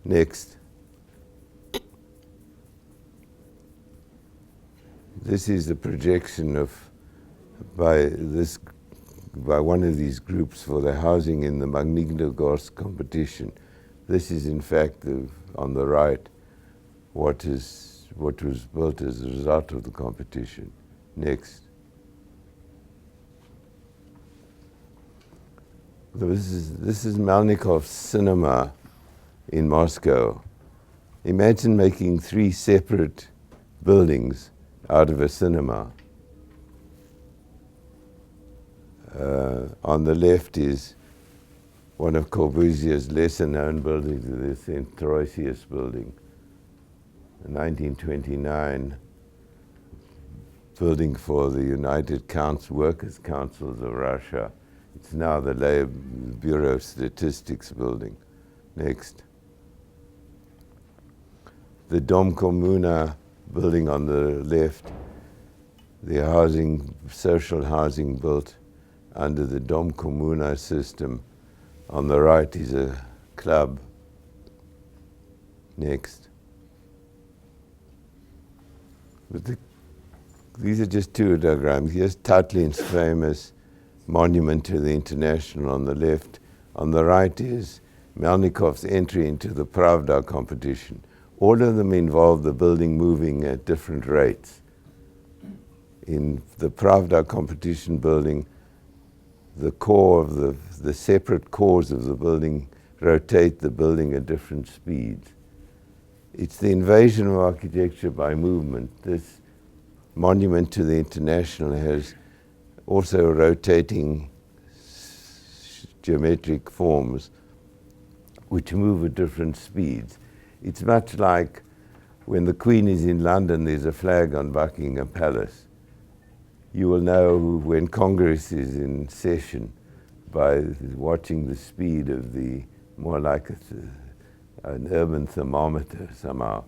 Next. This is the projection by one of these groups for the housing in the Magnitogorsk competition. This is in fact on the right what was built as a result of the competition. Next. This is Melnikov's cinema in Moscow. Imagine making 3 separate buildings out of a cinema. On the left is one of Corbusier's lesser-known buildings, the St. Troisius building, a 1929 building for the United Workers' Councils of Russia. It's now the Bureau of Statistics building. Next. The Dom Communa building on the left, the housing, social housing built under the Dom Comuna system. On the right is a club. Next. These are just two diagrams. Here's Tatlin's famous monument to the International on the left. On the right is Melnikov's entry into the Pravda competition. All of them involve the building moving at different rates. In the Pravda competition building, the core of the separate cores of the building rotate the building at different speeds. It's the invasion of architecture by movement. This monument to the International has also rotating geometric forms which move at different speeds. It's much like when the Queen is in London, there's a flag on Buckingham Palace. You will know when Congress is in session by watching the speed of the, more like an urban thermometer somehow.